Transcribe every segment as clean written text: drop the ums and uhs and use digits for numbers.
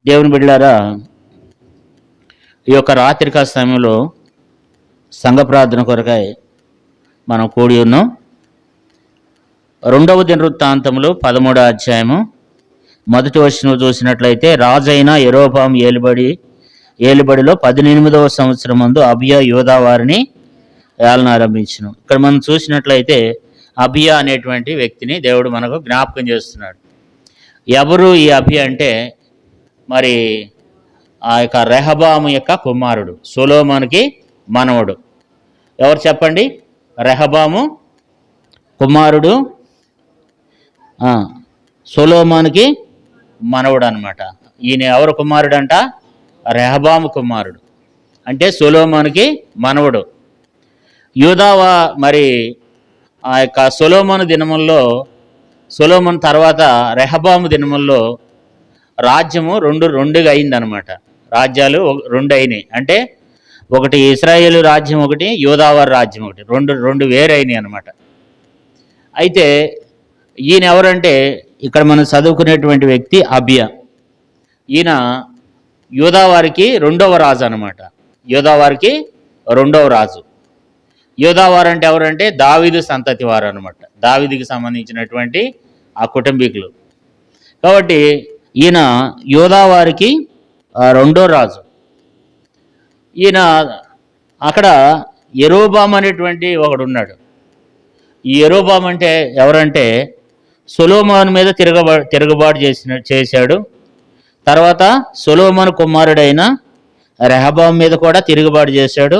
దేవుని బిడ్డలారా, ఈ యొక్క రాత్రికాల సమయంలో సంఘ ప్రార్థన కొరకై మనం కూడి ఉన్నాం. 2వ దినవృత్తాంతములు 13వ అధ్యాయము మొదటి వచనం చూసినట్లయితే, రాజైన యెరోబాము ఏలుబడిలో 18వ సంవత్సరం ముందు అబియా యూదా వారిని ఏలన ఆరంభించును. ఇక్కడ మనం చూసినట్లయితే అబియా అనేటువంటి వ్యక్తిని దేవుడు మనకు జ్ఞాపకం చేస్తున్నాడు. ఎవరు ఈ అబియా అంటే, మరి ఆ యొక్క రెహబాము యొక్క కుమారుడు, సొలొమోనుకి మనవడు. ఎవరు చెప్పండి? రెహబాము కుమారుడు, సొలొమోనుకి మనవడు అనమాట. ఈయన ఎవరు కుమారుడు అంట? రెహబాము కుమారుడు, అంటే సొలొమోనుకి మనవడు. యూదావా మరి ఆ యొక్క సొలొమోను దినముల్లో, సొలొమోను తర్వాత రెహబాము దినముల్లో రాజ్యము రెండుగా అయిందనమాట. రాజ్యాలు రెండు అయినాయి. అంటే ఒకటి ఇశ్రాయేలు రాజ్యం, ఒకటి యూదావారి రాజ్యం, ఒకటి రెండు వేరైనాయి అనమాట. అయితే ఈయన ఎవరంటే, ఇక్కడ మనం చదువుకునేటువంటి వ్యక్తి అబియా. ఈయన యూదావారికి రెండవ రాజు అనమాట. యూదావారికి రెండవ రాజు. యూదావారు అంటే ఎవరంటే దావీదు సంతతి వారు అనమాట. దావీదుకి సంబంధించినటువంటి ఆ కుటుంబీకులు. కాబట్టి ఈయన యూదావారికి రెండో రాజు. ఈయన అక్కడ యెరోబాము అనేటువంటి ఒకడు ఉన్నాడు. ఈ యెరోబాము అంటే ఎవరంటే, సొలొమోను మీద తిరుగుబాటు చేశాడు. తర్వాత సొలొమోను కుమారుడైన రెహబాము మీద కూడా తిరుగుబాటు చేశాడు.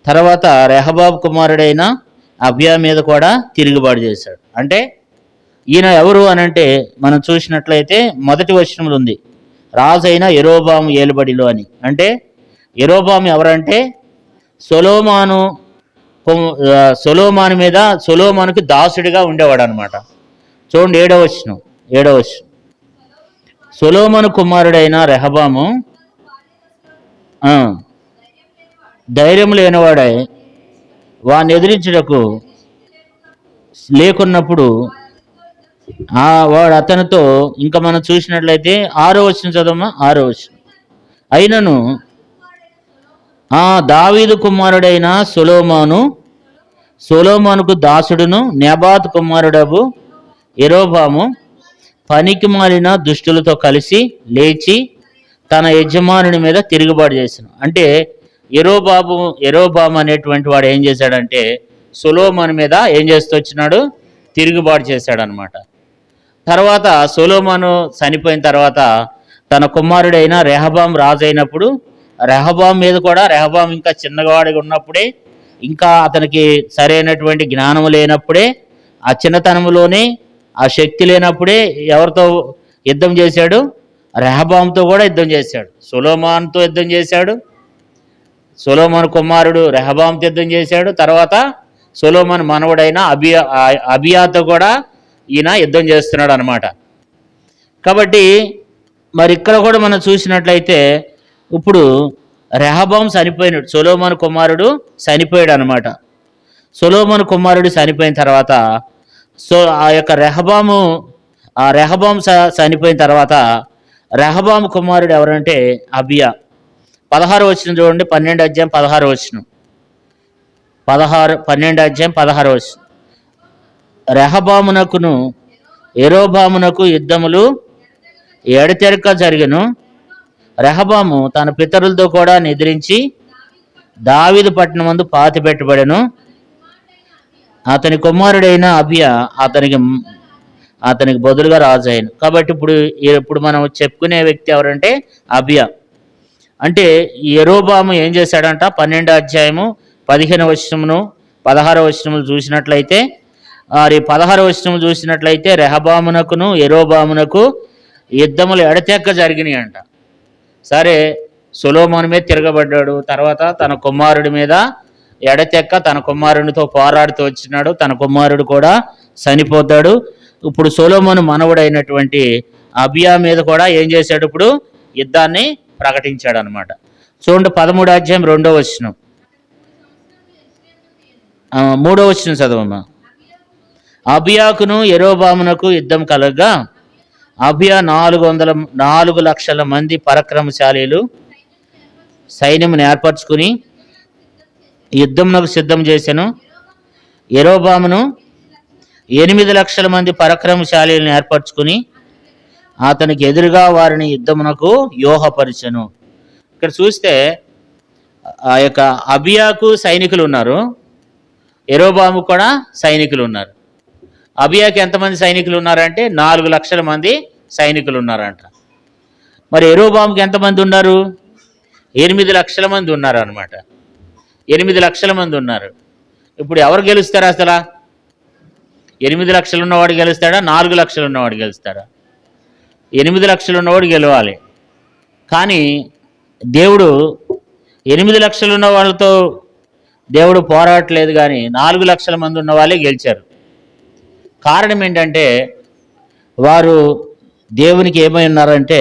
తర్వాత రెహబాము కుమారుడైన అబియా మీద కూడా తిరుగుబాటు చేశాడు. అంటే ఈయన ఎవరు అనంటే, మనం చూసినట్లయితే మొదటి వచనంలో ఉంది, రాజైన యెరోబాము ఏలుబడిలో అని. అంటే యెరోబాము ఎవరంటే, సొలొమోను మీద, సొలొమోనుకి దాసుడిగా ఉండేవాడు అనమాట. చూడండి 7వ వచనం. సొలొమోను కుమారుడైన రెహబాము ధైర్యం లేనివాడై వాడిని ఎదిరించుటకు లేకున్నప్పుడు వాడు అతనితో, ఇంకా మనం చూసినట్లయితే 6వ వచనం చదవమా. 6వ వచనం. అయినను దావీదు కుమారుడైన సొలొమోనుకు దాసుడును నెబాతు కుమారుడగు యెరోబాము పనికి మాలిన దుష్టులతో కలిసి లేచి తన యజమానుని మీద తిరుగుబాటు చేశాను. అంటే యెరోబాము అనేటువంటి వాడు ఏం చేశాడంటే, సొలొమోను మీద ఏం చేస్తూ వచ్చినాడు? తిరుగుబాటు చేశాడనమాట. తర్వాత సొలొమోను చనిపోయిన తర్వాత తన కుమారుడైన రెహబాము రాజు అయినప్పుడు, రెహబాము మీద కూడా, రెహబాము ఇంకా చిన్నవాడిగా ఉన్నప్పుడే, ఇంకా అతనికి సరైనటువంటి జ్ఞానం లేనప్పుడే, ఆ చిన్నతనంలోనే, ఆ శక్తి లేనప్పుడే ఎవరితో యుద్ధం చేశాడు? రెహబాముతో కూడా యుద్ధం చేశాడు. సొలొమోనుతో యుద్ధం చేశాడు. సొలొమోను కుమారుడు రెహబాముతో యుద్ధం చేశాడు. తర్వాత సొలొమోను మనవడైన అబియాతో కూడా ఈయన యుద్ధం చేస్తున్నాడు అనమాట. కాబట్టి మరి ఇక్కడ కూడా మనం చూసినట్లయితే, ఇప్పుడు రెహబాము చనిపోయినాడు, సొలొమోను కుమారుడు చనిపోయాడు అనమాట. సొలొమోను కుమారుడు చనిపోయిన తర్వాత ఆ యొక్క రెహబాము చనిపోయిన తర్వాత రెహబాము కుమారుడు ఎవరంటే అబియా. 16వ వచనం చూడండి. 12వ అధ్యాయం 16వ వచనం. 12వ అధ్యాయం 16వ వచనం. రెహబామునకును యెరోబామునకు యుద్ధములు ఎడతెరక జరిగెను. రెహబాము తన పితరులతో కూడా నిద్రించి దావీదు పట్టణమందు పాతిపెట్టబడెను. అతని కుమారుడైన అబియా అతనికి బదులుగా రాజు అయ్యాను. కాబట్టి ఇప్పుడు మనం చెప్పుకునే వ్యక్తి ఎవరంటే అబియా. అంటే యెరోబాము ఏం చేశాడంట? 12వ అధ్యాయము 15వ వచనమును 16వ వచనములు చూసినట్లయితే, 16వ వచనము చూసినట్లయితే, రెహబామునకును యెరోబామునకు యుద్ధములు ఎడతెక్క జరిగినాయి అంట. సరే, సొలొమోను మీద తిరగబడ్డాడు. తర్వాత తన కుమారుడి మీద ఎడతెక్క తన కుమారునితో పోరాడుతూ వచ్చినాడు. తన కుమారుడు కూడా చనిపోతాడు. ఇప్పుడు సొలొమోను మనవడైనటువంటి అబియా మీద కూడా ఏం చేశాడు? ఇప్పుడు యుద్ధాన్ని ప్రకటించాడు అనమాట. చూడండి 13వ అధ్యాయం 2వ వచనం. 3వ వచనం చదవమ్మా. అబియాకును యెరోబామునకు యుద్ధం కలగగా అబియా 4 లక్షల మంది పరాక్రమశాలీలు సైన్యమును ఏర్పరచుకుని యుద్ధమునకు సిద్ధం చేసెను. యెరోబామును 8 లక్షల మంది పరాక్రమశాలీలను ఏర్పరచుకుని అతనికి ఎదురుగా వారిని యుద్ధమునకు వ్యూహపరిచెను. ఇక్కడ చూస్తే ఆ యొక్క అబియాకు సైనికులు ఉన్నారు, యెరోబాము కూడా సైనికులు ఉన్నారు. అబియాకి ఎంతమంది సైనికులు ఉన్నారంటే 4 లక్షల మంది సైనికులు ఉన్నారంట. మరి యెరోబాముకి ఎంతమంది ఉన్నారు? 8 లక్షల మంది ఉన్నారు అనమాట. 8 లక్షల మంది ఉన్నారు. ఇప్పుడు ఎవరు గెలుస్తారు అసలు? 8 లక్షలు ఉన్నవాడు గెలుస్తాడా? 4 లక్షలు ఉన్నవాడు గెలుస్తాడా? 8 లక్షలు ఉన్నవాడు గెలవాలి. కానీ దేవుడు 8 లక్షలు ఉన్న వాళ్ళతో దేవుడు పోరాడలేదు, కానీ 4 లక్షల మంది ఉన్న వాళ్ళే గెలిచారు. కారణం ఏంటంటే వారు దేవునికి ఏమై ఉన్నారంటే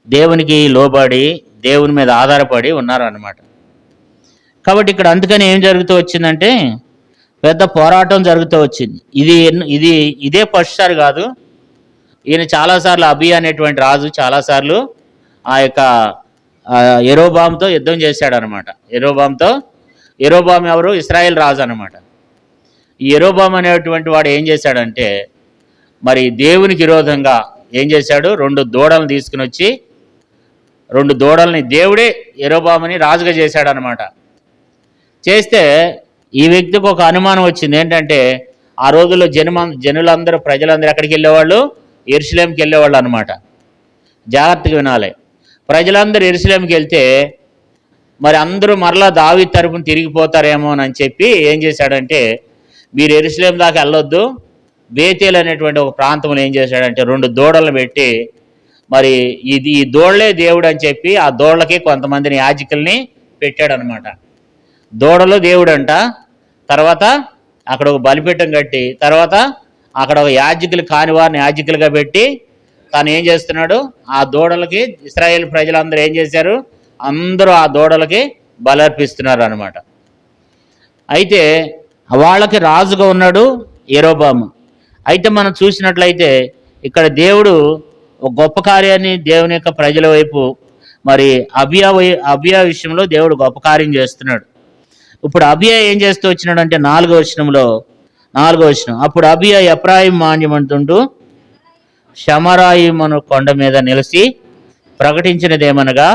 దేవునికి లోబడి దేవుని మీద ఆధారపడి ఉన్నారన్నమాట. కాబట్టి ఇక్కడ అందుకని ఏం జరుగుతూ వచ్చిందంటే పెద్ద పోరాటం జరుగుతూ వచ్చింది. ఇదే ఫస్ట్ సారి కాదు. ఈయన చాలాసార్లు అబియా అనేటువంటి రాజు చాలాసార్లు ఆ యొక్క యెరోబాముతో యుద్ధం చేశాడనమాట. యెరోబాము ఎవరు? ఇశ్రాయేల్ రాజు అనమాట. ఈ యెరోబాము అనేటువంటి వాడు ఏం చేశాడంటే మరి దేవునికి విరోధంగా ఏం చేశాడు? 2 దూడలను తీసుకుని వచ్చి 2 దూడల్ని దేవుడే యెరోబాముని రాజుగా చేశాడనమాట. చేస్తే ఈ వ్యక్తికి ఒక అనుమానం వచ్చింది. ఏంటంటే ఆ రోజుల్లో జనులందరూ ప్రజలందరూ ఎక్కడికి వెళ్ళేవాళ్ళు? యెరూషలేంకి వెళ్ళేవాళ్ళు అనమాట. జాగ్రత్తగా వినాలి. ప్రజలందరూ యెరూషలేంకి వెళ్తే మరి అందరూ మరలా దావీదు తరపున తిరిగిపోతారేమో అని చెప్పి ఏం చేశాడంటే మీరు యెరూషలేం దాకా వెళ్ళొద్దు, బేతేల్ అనేటువంటి ఒక ప్రాంతంలో ఏం చేశాడంటే 2 దూడలను పెట్టి మరి ఈ దూడలే దేవుడు అని చెప్పి ఆ దూడలకి కొంతమందిని యాజకుల్ని పెట్టాడనమాట. దూడలు దేవుడు అంట. తర్వాత అక్కడ ఒక బలిపీఠం కట్టి తర్వాత అక్కడ ఒక యాజకులు కాని వారిని యాజకులుగా పెట్టి తను ఏం చేస్తున్నాడు? ఆ దూడలకి ఇశ్రాయేల్ ప్రజలందరూ ఏం చేశారు? అందరూ ఆ దూడలకి బలర్పిస్తున్నారు అనమాట. అయితే వాళ్ళకి రాజుగా ఉన్నాడు యెరోబాము. అయితే మనం చూసినట్లయితే ఇక్కడ దేవుడు ఒక గొప్ప కార్యాన్ని దేవుని యొక్క ప్రజల వైపు మరి అబియా విషయంలో దేవుడు గొప్ప కార్యం చేస్తున్నాడు. ఇప్పుడు అబియా ఏం చేస్తూ వచ్చినాడు అంటే 4వ వచనం, అప్పుడు అబియా ఎఫ్రాయిము మాన్యమంటుంటూ షమరాయిము కొండ మీద నిలిచి ప్రకటించినదేమనగా,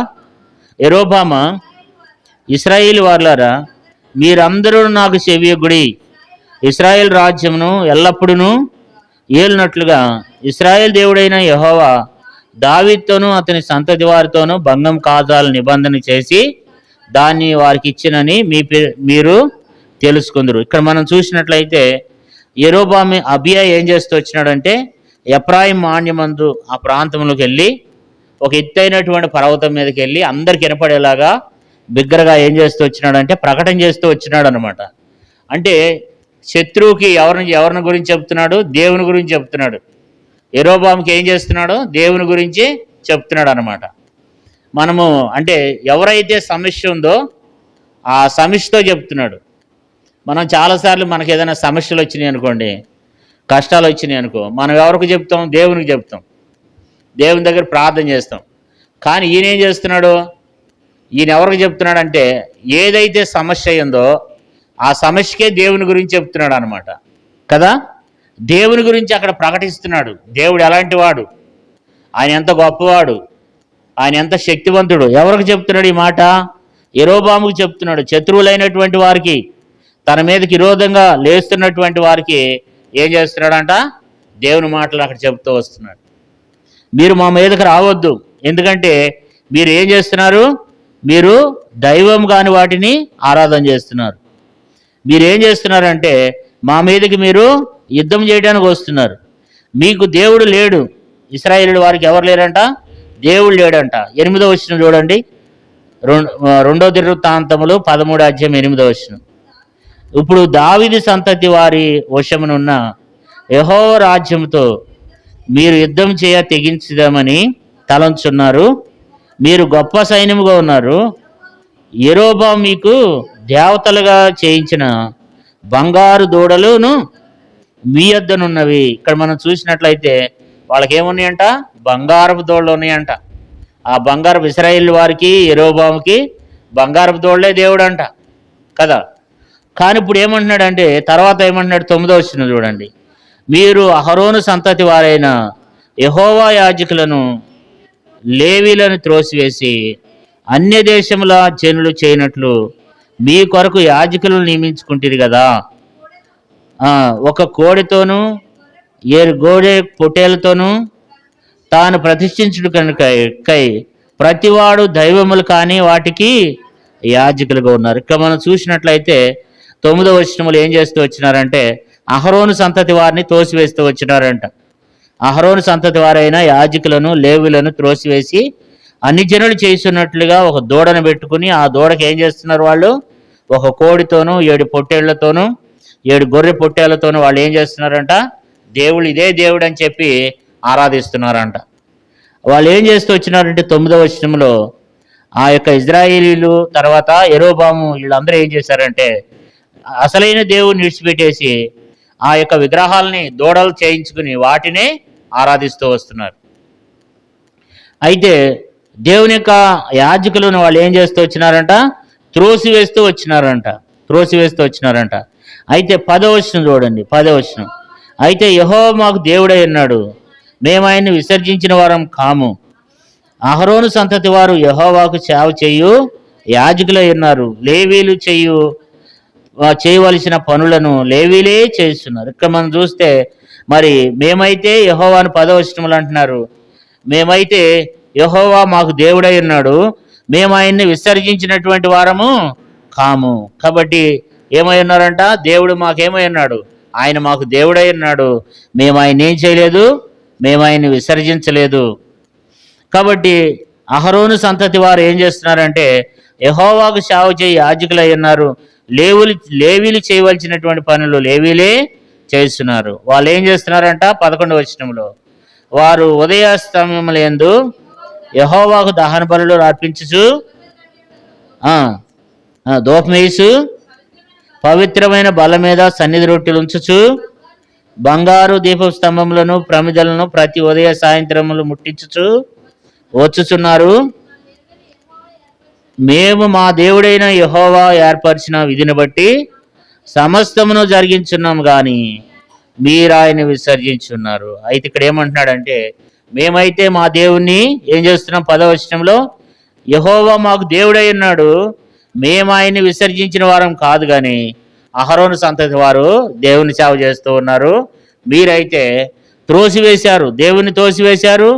యెరోబామా, ఇశ్రాయేలు వారులారా, మీరందరూ నాకు చెవియొగ్గుడి. ఇశ్రాయేల్ రాజ్యమును ఎల్లప్పుడూ ఏలినట్లుగా ఇశ్రాయేల్ దేవుడైన యెహోవా దావీదుతోనూ అతని సంతతి వారితోనూ భంగం కాజాల నిబంధన చేసి దాన్ని వారికి ఇచ్చినని మీరు తెలుసుకుందరు. ఇక్కడ మనం చూసినట్లయితే అబియా ఏం చేస్తూ వచ్చినాడంటే ఎఫ్రాయిము మాన్యమందు ఆ ప్రాంతంలోకి వెళ్ళి ఒక ఎత్తైనటువంటి పర్వతం మీదకి వెళ్ళి అందరికి వినపడేలాగా బిగ్గరగా ఏం చేస్తూ వచ్చినాడంటే ప్రకటన చేస్తూ వచ్చినాడు అనమాట. అంటే శత్రువుకి ఎవరిని గురించి చెప్తున్నాడు? దేవుని గురించి చెప్తున్నాడు. యెరోబాముకి ఏం చేస్తున్నాడు? దేవుని గురించి చెప్తున్నాడు అనమాట. మనము అంటే ఎవరైతే సమస్య ఉందో ఆ సమస్యతో చెప్తున్నాడు. మనం చాలాసార్లు మనకు ఏదైనా సమస్యలు వచ్చినాయి అనుకోండి, కష్టాలు వచ్చినాయి అనుకో, మనం ఎవరికి చెప్తాం? దేవునికి చెప్తాం, దేవుని దగ్గర ప్రార్థన చేస్తాం. కానీ ఈయన ఏం చేస్తున్నాడు? ఈయన ఎవరికి చెప్తున్నాడంటే ఏదైతే సమస్య అయిందో ఆ సమస్యకే దేవుని గురించి చెప్తున్నాడు అనమాట కదా. దేవుని గురించి అక్కడ ప్రకటిస్తున్నాడు. దేవుడు ఎలాంటి వాడు, ఆయన ఎంత గొప్పవాడు, ఆయన ఎంత శక్తివంతుడు. ఎవరికి చెప్తున్నాడు ఈ మాట? యెరోబాముకు చెప్తున్నాడు. శత్రువులైనటువంటి వారికి, తన మీదకి విరోధంగా లేస్తున్నటువంటి వారికి ఏం చేస్తున్నాడంట? దేవుని మాటలు అక్కడ చెప్తూ వస్తున్నాడు. మీరు మా మీదకి రావద్దు, ఎందుకంటే మీరు ఏం చేస్తున్నారు? మీరు దైవం కాని వాటిని ఆరాధన చేస్తున్నారు. మీరు ఏం చేస్తున్నారంటే మా మీదకి మీరు యుద్ధం చేయడానికి వస్తున్నారు. మీకు దేవుడు లేడు. ఇశ్రాయేలు వారికి ఎవరు లేరంట? దేవుడు లేడంట. 8వ వచనం చూడండి, 2వ దినవృత్తాంతములు 13వ అధ్యాయం 8వ వచనం. ఇప్పుడు దావీదు సంతతి వారి వశమునున్న యెహోవా రాజ్యముతో మీరు యుద్ధం చేయ తెగించుదామని తలంచున్నారు. మీరు గొప్ప సైన్యముగా ఉన్నారు. యెరోబాము మీకు దేవతలుగా చేయించిన బంగారు దూడలును మీ యొద్దనున్నవి. ఇక్కడ మనం చూసినట్లయితే వాళ్ళకి ఏమున్నాయంట? బంగారపు దోళ్ళు ఉన్నాయంట. ఆ బంగారపు ఇశ్రాయేల్ వారికి యెరోబాముకి బంగారపు దోళ్లే దేవుడు అంట కదా. కానీ ఇప్పుడు ఏమంటున్నాడంటే, తర్వాత ఏమంటున్నాడు? 9వ వచనం చూడండి. మీరు అహరోను సంతతి వారైన యెహోవా యాజకులను లేవీలను త్రోసివేసి అన్య దేశముల జనులు చేయనట్లు మీ కొరకు యాజకులను నియమించుకుంటారు కదా. ఒక కోడితోనూ 7 గోడె పొట్టేలతోనూ తాను ప్రతిష్ఠించుడు కనుకై ప్రతివాడు దైవములు కానీ వాటికి యాజకులుగా ఉన్నారు. ఇక్కడ మనం చూసినట్లయితే 9వ వచనములు ఏం చేస్తూ వచ్చినారంటే, అహరోను సంతతి వారిని తోసివేస్తూ వచ్చినారంట. అహరోను సంతతి వారైన యాజకులను లేవీలను త్రోసివేసి అన్ని జనులు చేస్తున్నట్లుగా ఒక దూడను పెట్టుకుని ఆ దూడకి ఏం చేస్తున్నారు వాళ్ళు? ఒక కోడితోనూ 7 పొట్టేళ్లతోనూ 7 గొర్రె పొట్టేళ్లతోనూ వాళ్ళు ఏం చేస్తున్నారంట? దేవుడు ఇదే దేవుడు అని చెప్పి ఆరాధిస్తున్నారంట. వాళ్ళు ఏం చేస్తూ వచ్చినారంటే 9వ వచనంలో ఆ యొక్క ఇజ్రాయేలీలు తర్వాత యెరోబాము వీళ్ళందరూ ఏం చేశారంటే అసలైన దేవుడిని విడిచిపెట్టేసి ఆ యొక్క విగ్రహాలని దూడలు చేయించుకుని వాటినే ఆరాధిస్తూ వస్తున్నారు. అయితే దేవుని యొక్క యాజకులను వాళ్ళు ఏం చేస్తూ వచ్చినారంట? త్రోసివేస్తూ వచ్చినారంట. అయితే 10వ వచనం చూడండి. 10వ వచనం. అయితే యెహోవా మాకు దేవుడై ఉన్నాడు, మేము ఆయన్ని విసర్జించిన వారం కాము. అహరోను సంతతి వారు యెహోవాకు సేవ చేయు యాజకులై ఉన్నారు. లేవీలు చేయవలసిన పనులను లేవీలే చేస్తున్నారు. ఇక్కడ మనం చూస్తే మరి మేమైతే యెహోవాను 10వ వచనంలో అంటున్నారు, మేమైతే యెహోవా మాకు దేవుడై ఉన్నాడు, మేము ఆయన్ని విసర్జించినటువంటి వారము కాము. కాబట్టి ఏమై ఉన్నారంట? దేవుడు మాకేమై ఉన్నాడు? ఆయన మాకు దేవుడై ఉన్నాడు, మేము ఆయన ఏం చేయలేదు, మేము ఆయన్ని విసర్జించలేదు. కాబట్టి అహరోను సంతతి వారు ఏం చేస్తున్నారంటే యెహోవాకు సేవ చేయి యాజకులై ఉన్నారు. లేవీలు చేయవలసినటువంటి పనులు లేవీలే చేస్తున్నారు. వాళ్ళు ఏం చేస్తున్నారంట? 11వ వచనంలో వారు ఉదయాస్తమయములందు యెహోవాకు దహన బలులు అర్పించుచు ధూపమేసు పవిత్రమైన బల మీద సన్నిధి రొట్టెలు ఉంచుచు బంగారు దీప స్తంభములను ప్రమిదలను ప్రతి ఉదయ సాయంత్రములు ముట్టించుచు వచ్చుచున్నారు. మేము మా దేవుడైన యెహోవా ఏర్పరిచిన విధిని బట్టి సమస్తమును జరిగించున్నాము కానీ మీరు ఆయన విసర్జించున్నారు. అయితే ఇక్కడ ఏమంటున్నాడంటే, మేమైతే మా దేవుణ్ణి ఏం చేస్తున్నాం? 10వ వచనంలో యెహోవా మాకు దేవుడై ఉన్నాడు, మేము ఆయన్ని విసర్జించిన వారం కాదు కానీ అహరోను సంతతి వారు దేవుని సేవ చేస్తూ ఉన్నారు. మీరైతే త్రోసివేశారు, దేవుని తోసివేశారు.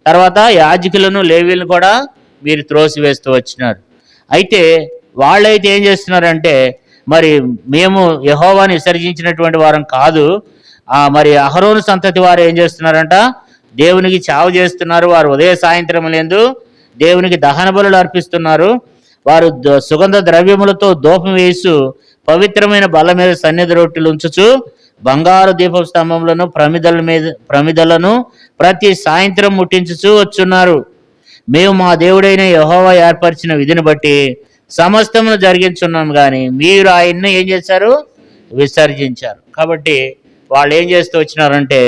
తర్వాత యాజకులను లేవీలను కూడా మీరు త్రోసివేస్తూ వచ్చినారు. అయితే వాళ్ళైతే ఏం చేస్తున్నారంటే, మరి మేము యెహోవాని విసర్జించినటువంటి వారం కాదు, మరి అహరోను సంతతి వారు ఏం చేస్తున్నారంట? దేవునికి సేవ చేస్తున్నారు. వారు ఉదయ సాయంత్రం లేదు దేవునికి దహన బలులు అర్పిస్తున్నారు. వారు సుగంధ ద్రవ్యములతో ధూపం వేసు పవిత్రమైన బల్ల మీద సన్నిధి రొట్టెలు ఉంచుచు బంగారు దీప స్తంభములను ప్రమిదలను ప్రతి సాయంత్రం ముట్టించుచూ వచ్చున్నారు. మేము మా దేవుడైన యెహోవా ఏర్పరిచిన విధిని బట్టి సమస్తమును జరిగించున్నాం కానీ మీరు ఆయన్ని ఏం చేశారు? విసర్జించారు. కాబట్టి వాళ్ళు ఏం చేస్తూ వచ్చినారంటే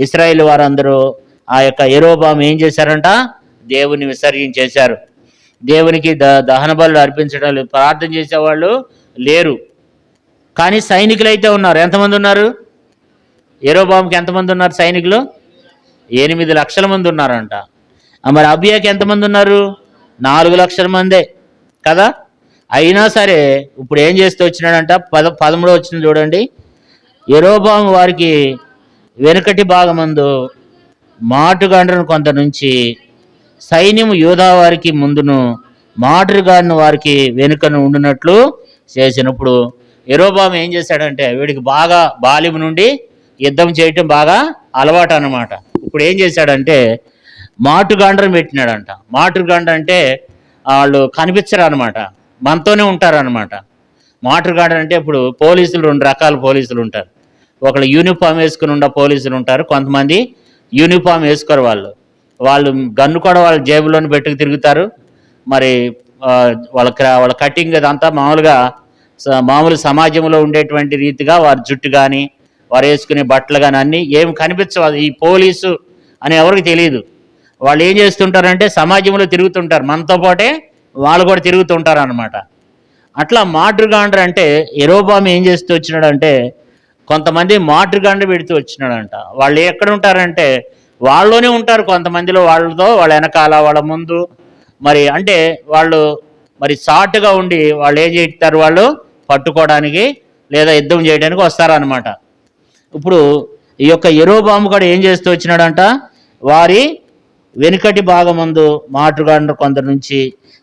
ఇశ్రాయేలు వారందరూ ఆ యొక్క యెరోబాము ఏం చేశారంట? దేవుని విసర్జించేశారు. దేవునికి దహన బలులు అర్పించడం, ప్రార్థన చేసేవాళ్ళు లేరు. కానీ సైనికులు అయితే ఉన్నారు. ఎంతమంది ఉన్నారు? యెరోబాముకి ఎంతమంది ఉన్నారు సైనికులు? 8 లక్షల మంది ఉన్నారంట. మరి అబియాకి ఎంతమంది ఉన్నారు? 4 లక్షల మందే కదా. అయినా సరే ఇప్పుడు ఏం చేస్తూ వచ్చినాడంట? 13వ వచనం చూడండి. యెరోబాము వారికి వెనుకటి భాగమందు మాటుగాండ్రను కొంత నుంచి సైన్యము యూదా వారికి ముందును మాటుగాడిన వారికి వెనుకను ఉండినట్లు చేసినప్పుడు యెరోబాము ఏం చేశాడంటే, వీడికి బాగా బాల్యం నుండి యుద్ధం చేయటం బాగా అలవాటు అన్నమాట. ఇప్పుడు ఏం చేశాడంటే మాటుగాండ్రం పెట్టినాడంట. మాటుగాండ్ర అంటే వాళ్ళు కనిపించరు అనమాట, మనతోనే ఉంటారనమాట. మాటుగాండ్ర అంటే ఇప్పుడు పోలీసులు 2 రకాల పోలీసులు ఉంటారు. ఒకళ్ళు యూనిఫామ్ వేసుకుని ఉన్న పోలీసులు ఉంటారు, కొంతమంది యూనిఫామ్ వేసుకోరు. వాళ్ళు గన్ను కూడా వాళ్ళ జేబులోని పెట్టుకు తిరుగుతారు. మరి వాళ్ళ కటింగ్ అదంతా మామూలు సమాజంలో ఉండేటువంటి రీతిగా వారి జుట్టు కానీ వారు వేసుకునే బట్టలు కానీ అన్నీ ఏం కనిపించవు. ఈ పోలీసు అని ఎవరికి తెలియదు. వాళ్ళు ఏం చేస్తుంటారంటే సమాజంలో తిరుగుతుంటారు, మనతో పాటే వాళ్ళు కూడా తిరుగుతుంటారు అన్నమాట. అట్లా మాతృగాండ్ర అంటే యెరోబాము ఏం చేస్తూ వచ్చినాడంటే కొంతమంది మాతృగాండ్ర పెడుతూ వచ్చినాడంట. వాళ్ళు ఎక్కడ ఉంటారంటే వాళ్ళలోనే ఉంటారు, కొంతమందిలో వాళ్ళతో వాళ్ళ వెనకాల వాళ్ళ ముందు. మరి అంటే వాళ్ళు మరి సాటుగా ఉండి వాళ్ళు ఏం చేస్తారు, వాళ్ళు పట్టుకోవడానికి లేదా యుద్ధం చేయడానికి వస్తారనమాట. ఇప్పుడు ఈ యొక్క యెరోబాము కూడా ఏం చేస్తూ వచ్చినాడంట, వారి వెనుకటి భాగమందు మాతృగాండ్ర కొందరు నుంచి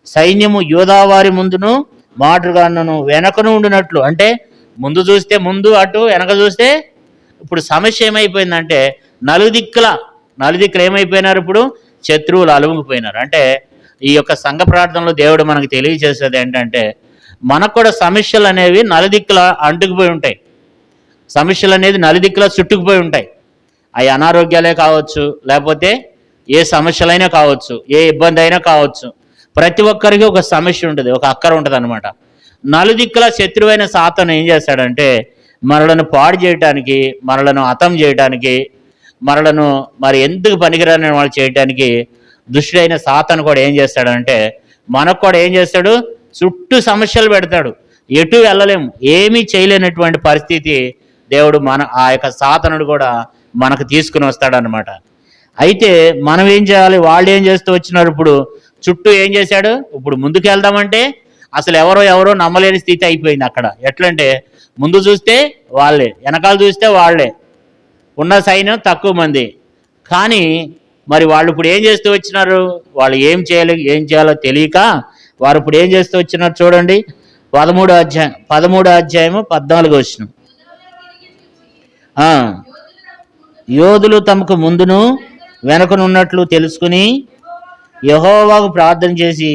సైన్యము యూదావారి ముందును మాతృగాండ్రను వెనకను ఉండినట్లు. అంటే ముందు చూస్తే ముందు, అటు వెనక చూస్తే. ఇప్పుడు సమస్య ఏమైపోయిందంటే నలుదిక్కులు ఏమైపోయినారు, ఇప్పుడు శత్రువులు అలుముకుపోయినారు. అంటే ఈ యొక్క సంఘ ప్రార్థనలో దేవుడు మనకు తెలియజేసేది ఏంటంటే మనకు కూడా సమస్యలు అనేవి నలుదిక్కుల అంటుకుపోయి ఉంటాయి. సమస్యలు అనేది నలుదిక్కుల చుట్టుకుపోయి ఉంటాయి. అవి అనారోగ్యాలే కావచ్చు, లేకపోతే ఏ సమస్యలైనా కావచ్చు, ఏ ఇబ్బంది అయినా కావచ్చు. ప్రతి ఒక్కరికి ఒక సమస్య ఉంటుంది, ఒక అక్కర ఉంటుంది అనమాట. నలుదిక్కుల శత్రువైన సాతాను ఏం చేస్తాడంటే మనలను పాడు చేయటానికి, మనలను హతం చేయటానికి, మనలను మరి ఎందుకు పనికిరాని వాళ్ళు చేయటానికి దుష్టుడైన సాతాను కూడా ఏం చేస్తాడంటే మనకు కూడా ఏం చేస్తాడు, చుట్టూ సమస్యలు పెడతాడు. ఎటు వెళ్ళలేము, ఏమీ చేయలేనటువంటి పరిస్థితి దేవుడు ఆ యొక్క సాతానుడు కూడా మనకు తీసుకుని వస్తాడనమాట. అయితే మనం ఏం చేయాలి, వాళ్ళు ఏం చేస్తూ వచ్చినారు, ఇప్పుడు చుట్టూ ఏం చేశాడు, ఇప్పుడు ముందుకు వెళ్దామంటే అసలు ఎవరో నమ్మలేని స్థితి అయిపోయింది అక్కడ. ఎట్లంటే ముందు చూస్తే వాళ్ళే, వెనకాల చూస్తే వాళ్ళే, ఉన్న సైన్యం తక్కువ మంది. కానీ మరి వాళ్ళు ఇప్పుడు ఏం చేస్తూ వచ్చినారు, వాళ్ళు ఏం చేయాలో తెలియక వారు ఇప్పుడు ఏం చేస్తూ వచ్చినారు చూడండి. 13వ అధ్యాయము 14వ వచనం. యోధులు తమకు ముందును వెనకనున్నట్లు తెలుసుకుని యెహోవాకు ప్రార్థన చేసి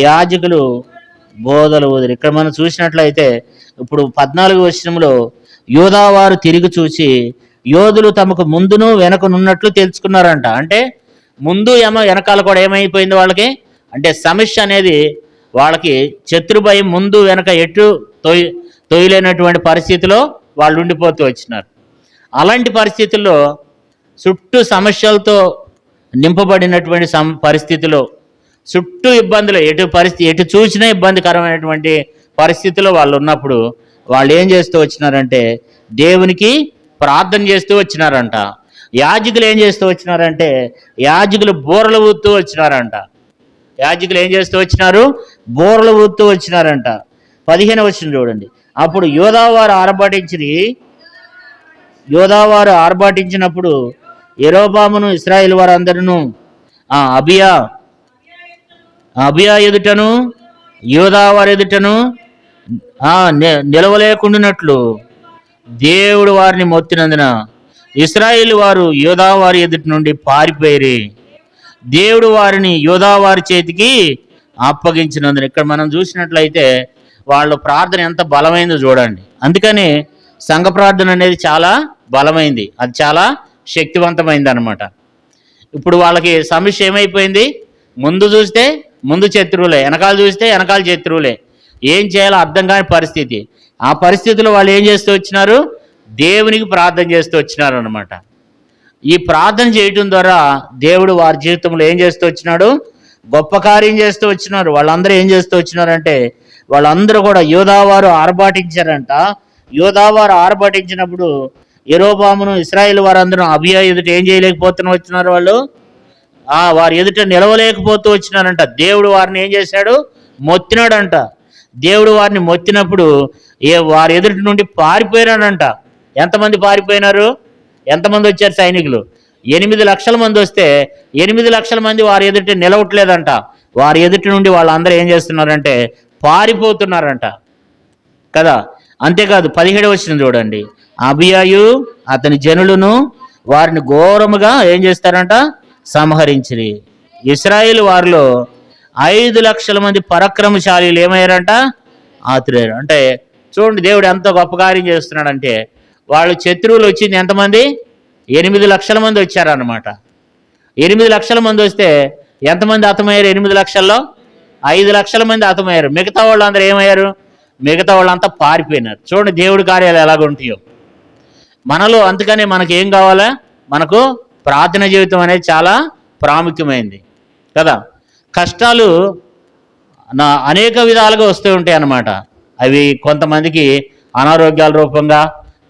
యాజకులు బోధలు ఊదిరి. ఇక్కడ మనం చూసినట్లయితే ఇప్పుడు 14వ వచనంలో యూదావారు తిరిగి చూసి యోధులు తమకు ముందును వెనకనున్నట్లు తెలుసుకున్నారంట. అంటే ముందు వెనకాల కూడా ఏమైపోయింది వాళ్ళకి అంటే సమస్య అనేది వాళ్ళకి శత్రుభయం ముందు వెనక ఎటు తొయ్యలేనటువంటి పరిస్థితిలో వాళ్ళు ఉండిపోతూ వచ్చినారు. అలాంటి పరిస్థితుల్లో చుట్టూ సమస్యలతో నింపబడినటువంటి పరిస్థితిలో చుట్టూ ఇబ్బందులు, ఎటు చూసినా ఇబ్బందికరమైనటువంటి పరిస్థితిలో వాళ్ళు ఉన్నప్పుడు వాళ్ళు ఏం చేస్తూ వచ్చినారంటే దేవునికి ప్రార్థన చేస్తూ వచ్చినారంట. యాజకులు ఏం చేస్తూ వచ్చినారంటే యాజకులు బూరలు ఊదుతూ వచ్చినారంట. యాజకులు ఏం చేస్తూ వచ్చినారు, బూరలు ఊదుతూ వచ్చినారంట. 15వ వచనం చూడండి. అప్పుడు యోదావారు ఆర్భాటించినప్పుడు యెరోబామును ఇశ్రాయేలు వారందరూ అబియా ఎదుటను యోదావారి ఎదుటను నిలవలేకుండానట్లు దేవుడు వారిని మొత్తినందున ఇశ్రాయేలు వారు యోదావారి ఎదుటి నుండి పారిపోయి దేవుడు వారిని యోదావారి చేతికి అప్పగించినందున. ఇక్కడ మనం చూసినట్లయితే వాళ్ళ ప్రార్థన ఎంత బలమైందో చూడండి. అందుకని సంఘ ప్రార్థన అనేది చాలా బలమైంది, అది చాలా శక్తివంతమైంది అనమాట. ఇప్పుడు వాళ్ళకి సమస్య ఏమైపోయింది, ముందు చూస్తే ముందు శత్రువులే, వెనకాల చూస్తే వెనకాల శత్రువులే, ఏం చేయాలో అర్థం కాని పరిస్థితి. ఆ పరిస్థితిలో వాళ్ళు ఏం చేస్తూ వచ్చినారు, దేవునికి ప్రార్థన చేస్తూ వచ్చినారు అనమాట. ఈ ప్రార్థన చేయటం ద్వారా దేవుడు వారి జీవితంలో ఏం చేస్తూ వచ్చినాడు, గొప్ప కార్యం చేస్తూ వచ్చినారు. వాళ్ళందరూ ఏం చేస్తూ వచ్చినారంటే వాళ్ళందరూ కూడా యోదావారు ఆర్భాటించారంట. యోదావారు ఆర్భాటించినప్పుడు యెరోబామును ఇశ్రాయేలు వారందరూ అబియా ఎదుట ఏం చేయలేకపోతున్నా వచ్చినారు, వాళ్ళు వారి ఎదుట నిలవలేకపోతూ వచ్చినారంట. దేవుడు వారిని ఏం చేశాడు, మొత్తినాడంట. దేవుడు వారిని మొత్తినప్పుడు వారి ఎదుటి నుండి పారిపోయినాడంట. ఎంతమంది పారిపోయినారు, ఎంతమంది వచ్చారు సైనికులు, 8 లక్షల మంది వస్తే 8 లక్షల మంది వారి ఎదుట నిలవట్లేదంట. వారి ఎదుటి నుండి వాళ్ళందరూ ఏం చేస్తున్నారంటే పారిపోతున్నారంట కదా. అంతేకాదు 17వ వచనం చూడండి. అబియాయు అతని జనులను వారిని ఘోరముగా ఏం చేస్తారంట, సంహరించిరి. ఇశ్రాయేలు వారిలో 5 లక్షల మంది పరాక్రమశాలీలు ఏమయ్యారంట, ఆతురయ్యారు. అంటే చూడండి దేవుడు ఎంత గొప్ప కార్యం చేస్తున్నాడంటే వాళ్ళు శత్రువులు వచ్చింది ఎంతమంది, 8 లక్షల మంది వచ్చారన్నమాట. 8 లక్షల మంది వస్తే ఎంతమంది హతమయ్యారు, 8 లక్షల్లో 5 లక్షల మంది హతమయ్యారు. మిగతా వాళ్ళందరూ ఏమయ్యారు, మిగతా వాళ్ళంతా పారిపోయినారు. చూడండి దేవుడి కార్యాలు ఎలాగుంటాయో మనలో. అందుకనే మనకి ఏం కావాలా, మనకు ప్రార్థన జీవితం అనేది చాలా ప్రాముఖ్యమైనది కదా. కష్టాలు అనేక విధాలుగా వస్తూ ఉంటాయి అన్నమాట. అవి కొంతమందికి అనారోగ్యాల రూపంగా,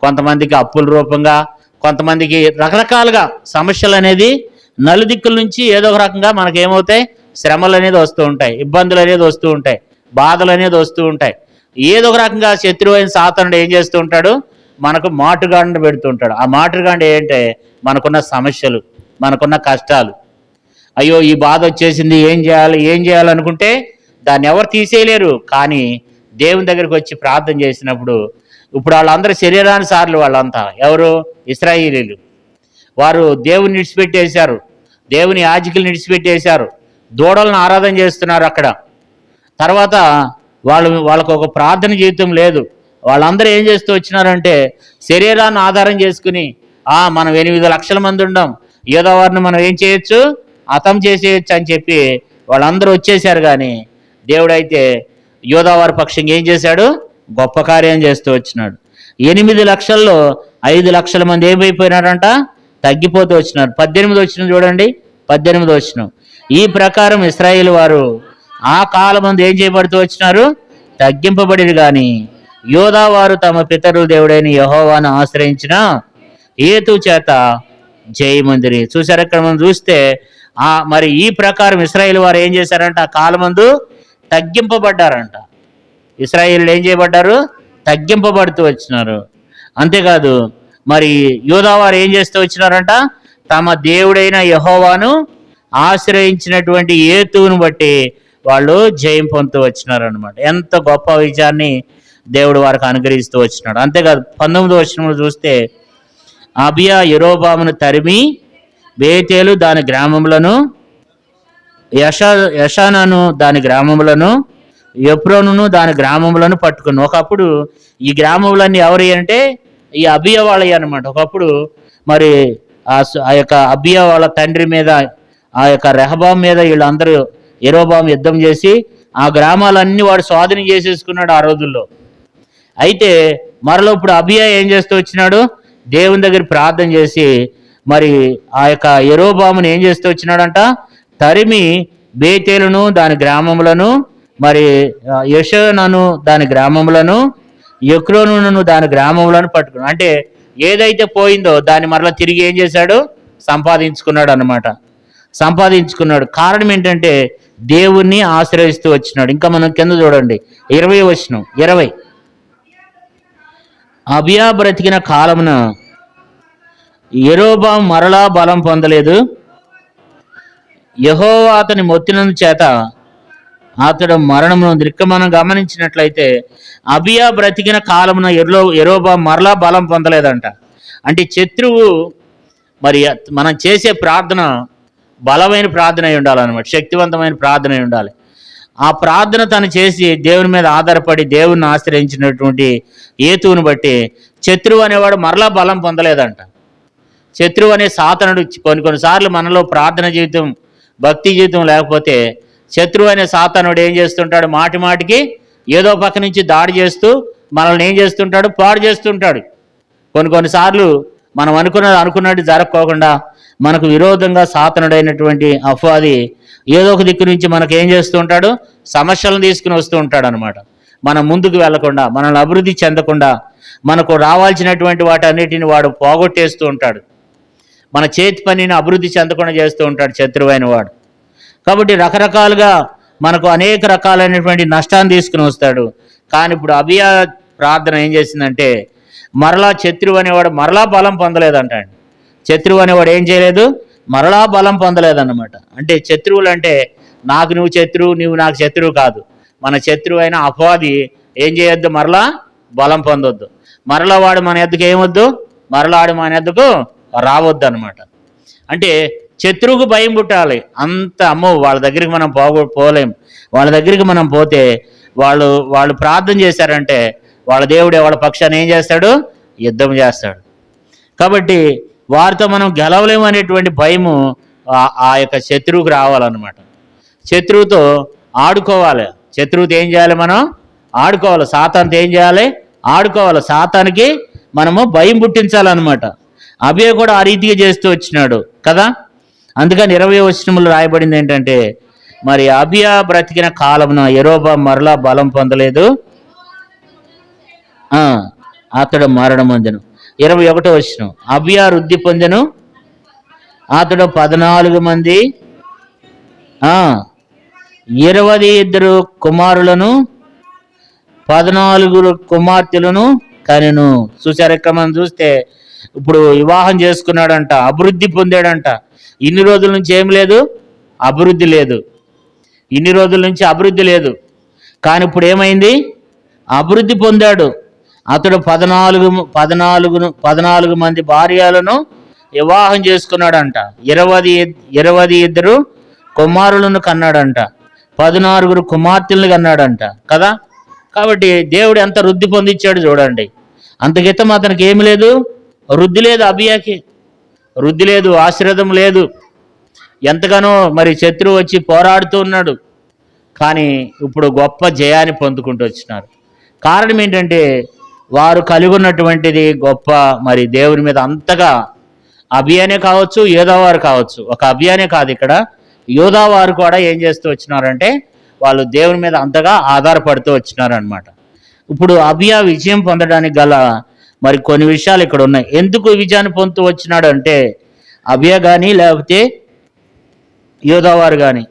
కొంతమందికి అప్పుల రూపంగా, కొంతమందికి రకరకాలుగా సమస్యలు అనేది నలుదిక్కుల నుంచి ఏదో ఒక రకంగా మనకేమవుతాయి, శ్రమలు అనేది వస్తూ ఉంటాయి, ఇబ్బందులు అనేది వస్తూ ఉంటాయి, బాధలు అనేది వస్తూ ఉంటాయి. ఏదో ఒక రకంగా శత్రువు అయిన సాతానుడు ఏం చేస్తూ ఉంటాడు, మనకు మాటుగాండ పెడుతూ ఉంటాడు. ఆ మాటుగాండ ఏంటంటే మనకున్న సమస్యలు, మనకున్న కష్టాలు. అయ్యో ఈ బాధ వచ్చేసింది, ఏం చేయాలనుకుంటే దాన్ని ఎవరు తీసేయలేరు. కానీ దేవుని దగ్గరికి వచ్చి ప్రార్థన చేసినప్పుడు, ఇప్పుడు వాళ్ళందరూ శరీరానుసారులు, వాళ్ళంతా ఎవరు, ఇశ్రాయేలీయులు. వారు దేవుని విడిచిపెట్టేశారు, దేవుని యాజకుల్ని విడిచిపెట్టేశారు, దూడలను ఆరాధన చేస్తున్నారు అక్కడ. తర్వాత వాళ్ళకు ఒక ప్రార్థన జీవితం లేదు. వాళ్ళందరూ ఏం చేస్తూ వచ్చినారంటే శరీరాన్ని ఆధారం చేసుకుని, మనం 8 లక్షల మంది ఉండం, ఏదో వారిని మనం ఏం చేయొచ్చు, హతం చేసేయచ్చు అని చెప్పి వాళ్ళందరూ వచ్చేసారు. కానీ దేవుడైతే యోధావారి పక్షంగా ఏం చేశాడు, గొప్ప కార్యం చేస్తూ వచ్చినాడు. 8 లక్షల్లో 5 లక్షల మంది ఏమైపోయినారంట, తగ్గిపోతూ వచ్చినారు. 18 వచ్చిన చూడండి, 18 వచ్చిన. ఈ ప్రకారం ఇశ్రాయేలు వారు ఆ కాలం మంది ఏం చేయబడుతూ వచ్చినారు, తగ్గింపబడిరు. కానీ యోధా వారు తమ పితరుల దేవుడైన యెహోవాను ఆశ్రయించిన హేతు చేత జయమందిరి. చూసారు ఇక్కడ మనం చూస్తే, మరి ఈ ప్రకారం ఇశ్రాయేలు వారు ఏం చేశారంట, ఆ కాలమందు తగ్గింపబడ్డారంట. ఇశ్రాయేలు ఏం చేయబడ్డారు, తగ్గింపబడుతూ వచ్చినారు. అంతేకాదు మరి యోధా వారు ఏం చేస్తూ వచ్చినారంట, తమ దేవుడైన యెహోవాను ఆశ్రయించినటువంటి హేతువును బట్టి వాళ్ళు జయం పొందుతూ వచ్చినారు అనమాట. ఎంత గొప్ప విజయాన్ని దేవుడు వారికి అనుగ్రహిస్తూ వచ్చినాడు. అంతేకాదు 19వ వచనంలో చూస్తే, అబియా యెరోబామును తరిమి బేతేలు దాని గ్రామములను, యషానను దాని గ్రామములను, ఎప్రోనును దాని గ్రామములను పట్టుకుని. ఒకప్పుడు ఈ గ్రామములన్నీ ఎవరి అంటే ఈ అబియా వాళ్ళవి అనమాట. ఒకప్పుడు మరి ఆ యొక్క అబియా వాళ్ళ తండ్రి మీద, ఆ యొక్క రెహబాం మీద వీళ్ళందరూ యెరోబాము యుద్ధం చేసి ఆ గ్రామాలన్నీ వాడు స్వాధీనం చేసేసుకున్నాడు ఆ రోజుల్లో. అయితే మరలో ఇప్పుడు అబియా ఏం చేస్తూ వచ్చినాడు, దేవుని దగ్గర ప్రార్థన చేసి మరి ఆ యొక్క యెరోబామును ఏం చేస్తూ వచ్చినాడంట, తరిమి బేతేలును దాని గ్రామములను, మరి యెషానను దాని గ్రామములను, ఎక్రోనును దాని గ్రామములను పట్టుకున్నాడు. అంటే ఏదైతే పోయిందో దాన్ని మరలా తిరిగి ఏం చేశాడు, సంపాదించుకున్నాడు అన్నమాట. సంపాదించుకున్నాడు. కారణం ఏంటంటే దేవుణ్ణి ఆశ్రయిస్తూ వచ్చినాడు. ఇంకా మనం కింద చూడండి 20వ వచనం, 20. అబియా బ్రతికిన కాలమున యెరోబాము మరలా బలం పొందలేదు, యెహోవా అతని మొత్తినందు చేత అతడు మరణమును. ఇక్కడ మనం గమనించినట్లయితే అబియా బ్రతికిన కాలమున యెరోబాము మరలా బలం పొందలేదంట. అంటే శత్రువు మరి మనం చేసే ప్రార్థన బలమైన ప్రార్థన అయి ఉండాలన్నమాట, శక్తివంతమైన ప్రార్థన అయి ఉండాలి. ఆ ప్రార్థన తను చేసి దేవుని మీద ఆధారపడి దేవుని ఆశ్రయించినటువంటి హేతువును బట్టి శత్రువు అనేవాడు మరలా బలం పొందలేదంట. శత్రువు అనే సాతానుడు కొన్నిసార్లు మనలో ప్రార్థన జీవితం, భక్తి జీవితం లేకపోతే శత్రువు అనే సాతానుడు ఏం చేస్తుంటాడు, మాటి మాటికి ఏదో పక్క నుంచి దాడి చేస్తూ మనల్ని ఏం చేస్తుంటాడు, పాడు చేస్తుంటాడు. కొన్నిసార్లు మనం అనుకున్నట్టు జరగకోకుండా మనకు విరోధంగా సాతానుడైనటువంటి అపవాది ఏదో ఒక దిక్కు నుంచి మనకు ఏం చేస్తూ ఉంటాడు, సమస్యలను తీసుకుని వస్తూ ఉంటాడు అనమాట. మనం ముందుకు వెళ్లకుండా, మనల్ని అభివృద్ధి చెందకుండా, మనకు రావాల్సినటువంటి వాటన్నిటిని వాడు పోగొట్టేస్తూ ఉంటాడు. మన చేతి పనిని అభివృద్ధి చెందకుండా చేస్తూ ఉంటాడు శత్రువైన వాడు. కాబట్టి రకరకాలుగా మనకు అనేక రకాలైనటువంటి నష్టాన్ని తీసుకుని వస్తాడు. కానీ ఇప్పుడు అబియా ప్రార్థన ఏం చేసిందంటే మరలా శత్రువు అనేవాడు మరలా బలం పొందలేదంటాడు. శత్రువు అనేవాడు ఏం చేయలేదు, మరలా బలం పొందలేదన్నమాట. అంటే శత్రువులు అంటే నాకు నువ్వు శత్రువు, నువ్వు నాకు శత్రువు కాదు. మన శత్రువు అయిన అపవాది ఏం చేయొద్దు, మరలా బలం పొందొద్దు. మరలా వాడు మన ఎద్దుకు ఏమొద్దు, మరలా వాడు మన ఎద్దుకు రావద్దు అనమాట. అంటే శత్రువుకు భయం పుట్టాలి. అంత అమ్మో వాళ్ళ దగ్గరికి మనం పోలేం. వాళ్ళ దగ్గరికి మనం పోతే వాళ్ళు ప్రార్థన చేశారంటే వాళ్ళ దేవుడే వాళ్ళ పక్షాన్ని ఏం చేస్తాడు, యుద్ధం చేస్తాడు. కాబట్టి వారితో మనం గెలవలేము అనేటువంటి భయము ఆ యొక్క శత్రువుకు రావాలన్నమాట. శత్రువుతో ఆడుకోవాలి. శత్రువుతో ఏం చేయాలి, మనం ఆడుకోవాలి. సాతానుతో ఏం చేయాలి, ఆడుకోవాలి. సాతానికి మనము భయం పుట్టించాలన్నమాట. అబియా కూడా ఆ రీతిగా చేస్తూ వచ్చినాడు కదా. అందుకని 20వ వచనంలో రాయబడింది ఏంటంటే, మరి అబియా బ్రతికిన కాలమున యెరోబాము మరలా బలం పొందలేదు, అతడు మరణం పొందెను. 21వ వచనం, అబియా వృద్ధి పొందెను, అతడు 14 మంది 22 కుమారులను 14 కుమార్తెలను కనెను. చూసారు, ఇక్కడ మనం చూస్తే ఇప్పుడు వివాహం చేసుకున్నాడంట, అభివృద్ధి పొందాడంట. ఇన్ని రోజుల నుంచి ఏం లేదు, అభివృద్ధి లేదు. ఇన్ని రోజుల నుంచి అభివృద్ధి లేదు, కానీ ఇప్పుడు ఏమైంది, అభివృద్ధి పొందాడు. అతడు 14 మంది భార్యలను వివాహం చేసుకున్నాడంట, 22 కుమారులను కన్నాడంట, 14 కుమార్తెలను కన్నాడంట కదా. కాబట్టి దేవుడు ఎంత వృద్ధి పొందించాడు చూడండి. అంతకితం అతనికి ఏమి లేదు, వృద్ధి లేదు, అబియాకి వృద్ధి లేదు, ఆశీర్వాదం లేదు. ఎంతగానో మరి శత్రువు వచ్చి పోరాడుతూ ఉన్నాడు, కానీ ఇప్పుడు గొప్ప జయాన్ని పొందుకుంటూ వచ్చినారు. కారణం ఏంటంటే వారు కలిగి ఉన్నటువంటిది గొప్ప, మరి దేవుని మీద అంతగా, అబియానే కావచ్చు, యోధావారు కావచ్చు, ఒక అబియానే కాదు, ఇక్కడ యోధావారు కూడా ఏం చేస్తూ వచ్చినారంటే వాళ్ళు దేవుని మీద అంతగా ఆధారపడుతూ వచ్చినారనమాట. ఇప్పుడు అబియా విజయం పొందడానికి గల మరి కొన్ని విషయాలు ఇక్కడ ఉన్నాయి. ఎందుకు విజయాన్ని పొందుతూ వచ్చినాడు అంటే, అబియా కానీ లేకపోతే యోధావారు కానీ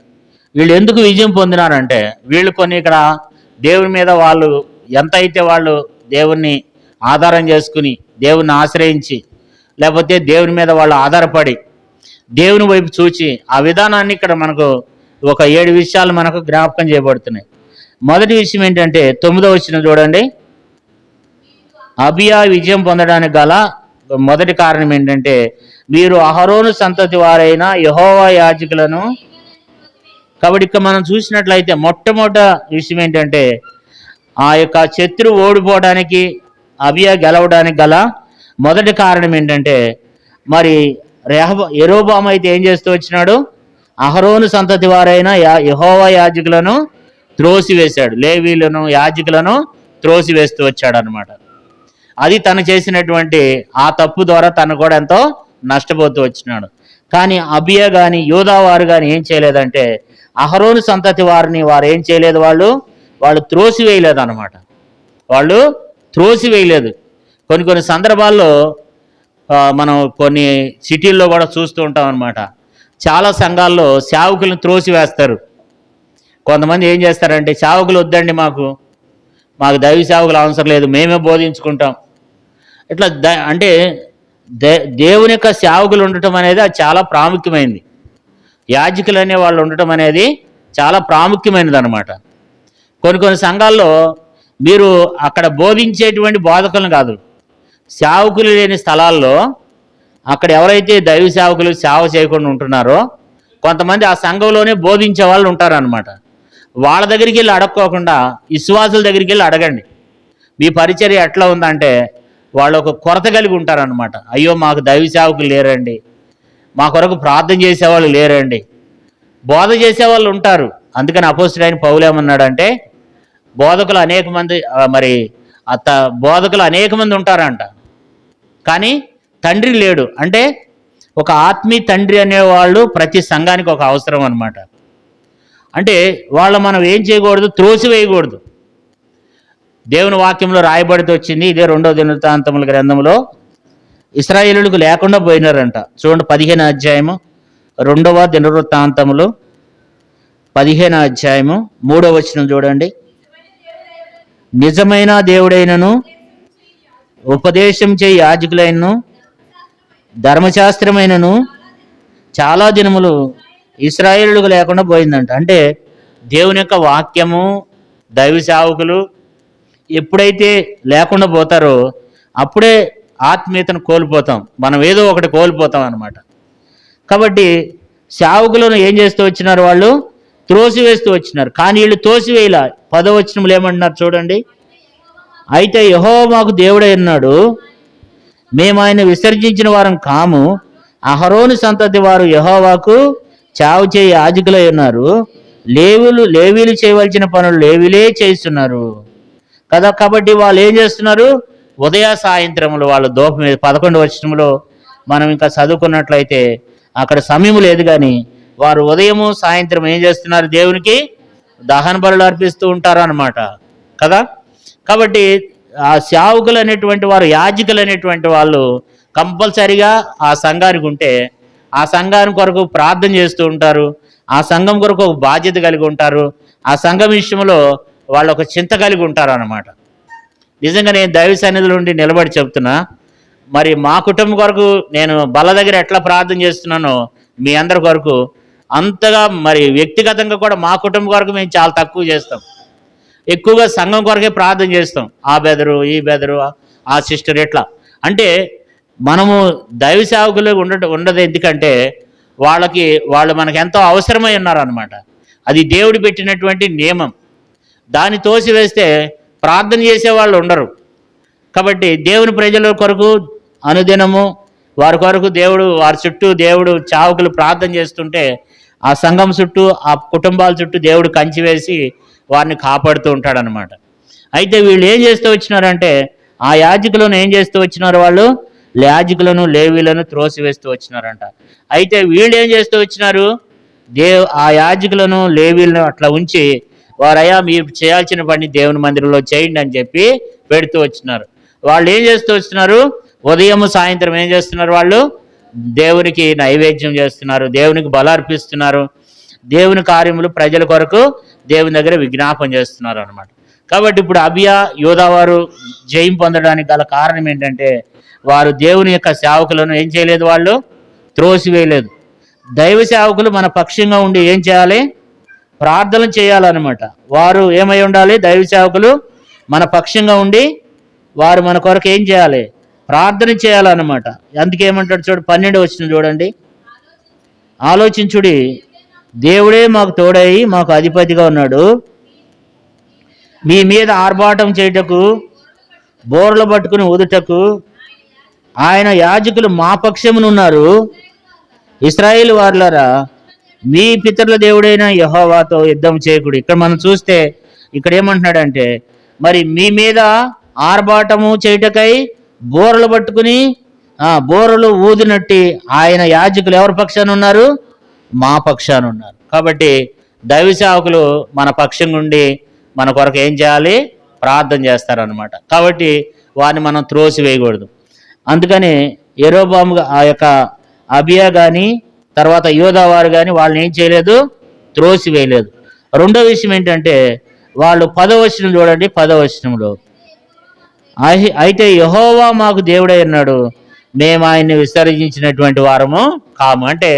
వీళ్ళు ఎందుకు విజయం పొందినారంటే, వీళ్ళు కొన్ని ఇక్కడ దేవుని మీద వాళ్ళు ఎంత అయితే వాళ్ళు దేవుణ్ణి ఆధారం చేసుకుని, దేవుణ్ణి ఆశ్రయించి, లేకపోతే దేవుని మీద వాళ్ళు ఆధారపడి దేవుని వైపు చూచి, ఆ విధానాన్ని ఇక్కడ మనకు ఒక 7 విషయాలు మనకు జ్ఞాపకం చేయబడుతున్నాయి. మొదటి విషయం ఏంటంటే 9వ వచనం చూడండి. అబియా విజయం పొందడానికి గల మొదటి కారణం ఏంటంటే, మీరు అహరోను సంతతి వారైన యెహోవా యాజకులను. కాబట్టి ఇక్కడ మనం చూసినట్లయితే మొట్టమొదటి విషయం ఏంటంటే, ఆ యొక్క శత్రువు ఓడిపోవడానికి, అబియా గెలవడానికి గల మొదటి కారణం ఏంటంటే, మరి యెరోబాము అయితే ఏం చేస్తూ వచ్చినాడు, అహరోను సంతతి వారైన యెహోవా యాజకులను త్రోసివేశాడు, లేవీలను యాజకులను త్రోసివేస్తూ వచ్చాడు అనమాట. అది తను చేసినటువంటి ఆ తప్పు ద్వారా తను కూడా ఎంతో నష్టపోతూ వచ్చినాడు. కానీ అబియా కానీ యోధావారు కానీ ఏం చేయలేదంటే, అహరోను సంతతి వారిని వారు ఏం చేయలేదు, వాళ్ళు త్రోసివేయలేదు అనమాట. వాళ్ళు త్రోసివేయలేదు. కొన్ని సందర్భాల్లో మనం కొన్ని సిటీల్లో కూడా చూస్తూ ఉంటాం అనమాట. చాలా సంఘాల్లో సేవకులను త్రోసివేస్తారు. కొంతమంది ఏం చేస్తారంటే, సేవకులు వద్దండి, మాకు దైవ సేవకులు అవసరం లేదు, మేమే బోధించుకుంటాం. ఇట్లా అంటే దేవుని యొక్క సేవకులు ఉండటం అనేది అది చాలా ప్రాముఖ్యమైనది. యాజకులు అనే వాళ్ళు ఉండటం అనేది చాలా ప్రాముఖ్యమైనది అనమాట. కొన్ని సంఘాల్లో మీరు అక్కడ బోధించేటువంటి బోధకులను కాదు, సేవకులు లేని స్థలాల్లో అక్కడ ఎవరైతే దైవ సేవకులు సేవ చేయకుండా ఉంటున్నారో కొంతమంది ఆ సంఘంలోనే బోధించే వాళ్ళు ఉంటారనమాట. వాళ్ళ దగ్గరికి వెళ్ళి అడగకోకుండా విశ్వాసుల దగ్గరికి వెళ్ళి అడగండి, మీ పరిచర్య ఎట్లా ఉందంటే వాళ్ళు ఒక కొరత కలిగి ఉంటారనమాట. అయ్యో మాకు దైవ సేవకులు లేరండి, మా కొరకు ప్రార్థన చేసేవాళ్ళు లేరండి, బోధ చేసేవాళ్ళు ఉంటారు. అందుకని అపోస్తలుడైన పౌలు ఏమన్నాడంటే, బోధకులు అనేక మంది ఉంటారంట, కానీ తండ్రి లేడు. అంటే ఒక ఆత్మీయ తండ్రి అనేవాళ్ళు ప్రతి సంఘానికి ఒక అవసరం అనమాట. అంటే వాళ్ళు మనం ఏం చేయకూడదు, త్రోసివేయకూడదు. దేవుని వాక్యంలో రాయబడితే వచ్చింది, ఇదే 2వ దినవృత్తాంతముల గ్రంథంలో ఇశ్రాయేలులకు లేకుండా పోయినారంట. చూడండి 15వ అధ్యాయము, 2వ దినవృత్తాంతములు 15వ అధ్యాయము 3వ వచనం చూడండి. నిజమైన దేవుడైనను ఉపదేశం చేయి యాజకులైనను ధర్మశాస్త్రమైనను చాలా దినములు ఇశ్రాయేలులకు లేకుండా పోయిందంట. అంటే దేవుని యొక్క వాక్యము, దైవ సేవకులు ఎప్పుడైతే లేకుండా పోతారో అప్పుడే ఆత్మీయతను కోల్పోతాం, మనం ఏదో ఒకటి కోల్పోతాం అన్నమాట. కాబట్టి సేవకులను ఏం చేస్తూ వచ్చినారు, వాళ్ళు త్రోసివేస్తూ వచ్చినారు. కానీ వీళ్ళు తోసివేయలా. 10వ వచనంలో ఏమంటున్నారు చూడండి. అయితే యెహోవా మాకు దేవుడై ఉన్నాడు, మేము ఆయన విసర్జించిన వారం కాము, అహరోను సంతతి వారు యెహోవాకు చావు చేయి యాజకులై ఉన్నారు, లేవీలు చేయవలసిన పనులు లేవీలే చేస్తున్నారు కదా. కాబట్టి వాళ్ళు ఏం చేస్తున్నారు, ఉదయ సాయంత్రములు వాళ్ళు ధూపం 11వ వచనంలో మనం ఇంకా చదువుకున్నట్లయితే అక్కడ సమయం లేదు, కానీ వారు ఉదయము సాయంత్రం ఏం చేస్తున్నారు? దేవునికి దహన బలులు అర్పిస్తూ ఉంటారు అన్నమాట కదా. కాబట్టి ఆ సేవకులు అనేటువంటి వారు, యాజకులు అనేటువంటి వాళ్ళు కంపల్సరిగా ఆ సంఘానికి ఉంటే ఆ సంఘానికి కొరకు ప్రార్థన చేస్తూ ఉంటారు, ఆ సంఘం కొరకు ఒక బాధ్యత కలిగి ఉంటారు, ఆ సంఘం విషయంలో వాళ్ళు ఒక చింత కలిగి ఉంటారు అన్నమాట. నిజంగా నేను దైవ సన్నిధిలో ఉండి నిలబడి చెప్తున్నా, మరి మా కుటుంబం కొరకు నేను బల్ల దగ్గర ఎట్లా ప్రార్థన చేస్తున్నానో మీ అందరి కొరకు అంతగా మరి వ్యక్తిగతంగా కూడా మా కుటుంబం కొరకు మేము చాలా తక్కువ చేస్తాం. ఎక్కువగా సంఘం కొరకే ప్రార్థన చేస్తాం. ఆ బెదరు, ఈ బెదరు, ఆ సిస్టర్, ఎట్లా అంటే మనము దైవ సేవకులు ఉండదు. ఎందుకంటే వాళ్ళు మనకు ఎంతో అవసరమై ఉన్నారన్నమాట. అది దేవుడు పెట్టినటువంటి నియమం. దాన్ని తోసివేస్తే ప్రార్థన చేసేవాళ్ళు ఉండరు. కాబట్టి దేవుని ప్రజల కొరకు అనుదినము వారి కొరకు వారి చుట్టూ దేవుడు చావకులు ప్రార్థన చేస్తుంటే ఆ సంఘం చుట్టూ, ఆ కుటుంబాల చుట్టూ దేవుడు కంచి వేసి వారిని కాపాడుతూ ఉంటాడనమాట. అయితే వీళ్ళు ఏం చేస్తూ వచ్చినారంటే ఆ యాజకులను ఏం చేస్తూ వచ్చినారు? వాళ్ళు యాజకులను, లేవీలను త్రోసివేస్తూ వచ్చినారంట. అయితే వీళ్ళు ఏం చేస్తూ వచ్చినారు? ఆ యాజకులను, లేవీలను అట్లా ఉంచి వారయ్యా మీరు చేయాల్సిన పని దేవుని మందిరంలో చేయండి అని చెప్పి పెడుతూ వచ్చినారు. వాళ్ళు ఏం చేస్తూ వచ్చినారు? ఉదయం సాయంత్రం ఏం చేస్తున్నారు? వాళ్ళు దేవునికి నైవేద్యం చేస్తున్నారు, దేవునికి బలార్పిస్తున్నారు, దేవుని కార్యములు ప్రజల కొరకు దేవుని దగ్గర విజ్ఞాపన చేస్తున్నారు అనమాట. కాబట్టి ఇప్పుడు అబియా, యోధా వారు జయం పొందడానికి గల కారణం ఏంటంటే వారు దేవుని యొక్క సేవకులను ఏం చేయలేదు? వాళ్ళు త్రోసివేయలేదు. దైవ సేవకులు మన పక్షంగా ఉండి ఏం చేయాలి? ప్రార్థన చేయాలన్నమాట. వారు ఏమై ఉండాలి? దైవ సేవకులు మన పక్షంగా ఉండి వారు మన కొరకు ఏం చేయాలి? ప్రార్థన చేయాలన్నమాట. అందుకేమంటాడు చూడు, 12 వచనం చూడండి. ఆలోచించుడి, దేవుడే మాకు తోడై మాకు అధిపతిగా ఉన్నాడు, మీ మీద ఆర్భాటం చేయుటకు, బోర్లు పట్టుకుని ఊదుటకు ఆయన యాజకులు మా పక్షమునున్నారు. ఇశ్రాయేలు వారులారా, మీ పితరుల దేవుడైన యెహోవాతో యుద్ధం చేయకుడు. ఇక్కడ మనం చూస్తే ఇక్కడ ఏమంటున్నాడంటే మరి మీ మీద ఆర్భాటము చేయుటకై బోరలు పట్టుకుని బోరలు ఊదినట్టి ఆయన యాజకులు ఎవరి పక్షాన ఉన్నారు? మా పక్షాన ఉన్నారు. కాబట్టి దైవ సేవకులు మన పక్షం నుండి మన కొరకు ఏం చేయాలి? ప్రార్థన చేస్తారనమాట. కాబట్టి వారిని మనం త్రోసివేయకూడదు. అందుకని యెరోబాము ఆ యొక్క అబియా కానీ తర్వాత యోధా వారు కానీ వాళ్ళని ఏం చేయలేదు? త్రోసివేయలేదు. రెండో విషయం ఏంటంటే వాళ్ళు 10వ వచనం చూడండి. 10వ వచనంలో అయితే యెహోవా మాకు దేవుడై ఉన్నాడు, మేము ఆయన్ని విసర్జించినటువంటి వారము కాము. అంటే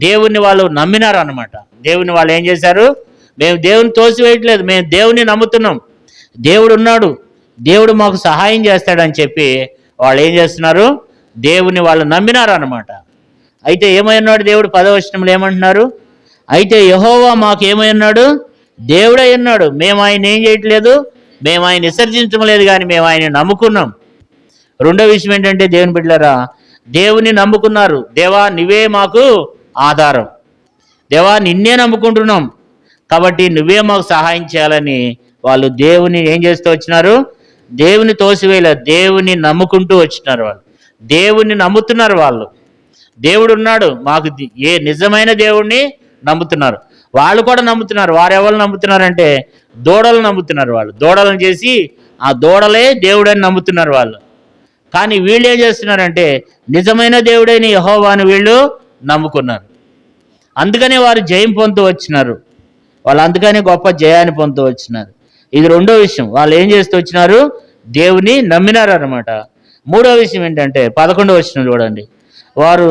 దేవుణ్ణి వాళ్ళు నమ్మినారు అన్నమాట. దేవుని వాళ్ళు ఏం చేశారు? మేము దేవుని తోసివేయట్లేదు, మేము దేవుని నమ్ముతున్నాం, దేవుడు ఉన్నాడు, దేవుడు మాకు సహాయం చేస్తాడని చెప్పి వాళ్ళు ఏం చేస్తున్నారు? దేవుని వాళ్ళు నమ్మినారు అన్నమాట. అయితే ఏమై ఉన్నాడు దేవుడు? 10వ వచనంలో ఏమంటున్నారు? అయితే యెహోవా మాకు ఏమై ఉన్నాడు? దేవుడై ఉన్నాడు, మేము ఆయన ఏం చేయట్లేదు, మేము ఆయన విసర్జించడం లేదు, కానీ మేము ఆయన నమ్ముకున్నాం. రెండో విషయం ఏంటంటే దేవుని బిడ్డలారా, దేవుని నమ్ముకున్నారు. దేవా నువ్వే మాకు ఆధారం, దేవా నిన్నే నమ్ముకుంటున్నాం, కాబట్టి నువ్వే మాకు సహాయం చేయాలని వాళ్ళు దేవుని ఏం చేస్తూ వచ్చినారు? దేవుని తోసివేయలేదు, దేవుని నమ్ముకుంటూ వచ్చినారు. వాళ్ళు దేవుణ్ణి నమ్ముతున్నారు. వాళ్ళు దేవుడు ఉన్నాడు మాకు, ఏ నిజమైన దేవుణ్ణి నమ్ముతున్నారు. వాళ్ళు కూడా నమ్ముతున్నారు. వారు ఎవరు నమ్ముతున్నారంటే దూడలు నమ్ముతున్నారు. వాళ్ళు దూడలను చేసి ఆ దూడలే దేవుడని నమ్ముతున్నారు వాళ్ళు. కానీ వీళ్ళు ఏం చేస్తున్నారంటే నిజమైన దేవుడైన యెహోవాను వీళ్ళు నమ్ముకున్నారు. అందుకనే వారు జయం పొందుతూ వచ్చినారు. వాళ్ళు అందుకనే గొప్ప జయాన్ని పొందుతూ వచ్చినారు. ఇది రెండో విషయం. వాళ్ళు ఏం చేస్తూ వచ్చినారు? దేవుని నమ్మినారు అన్నమాట. మూడో విషయం ఏంటంటే 11వ వచనం చూడండి. వారు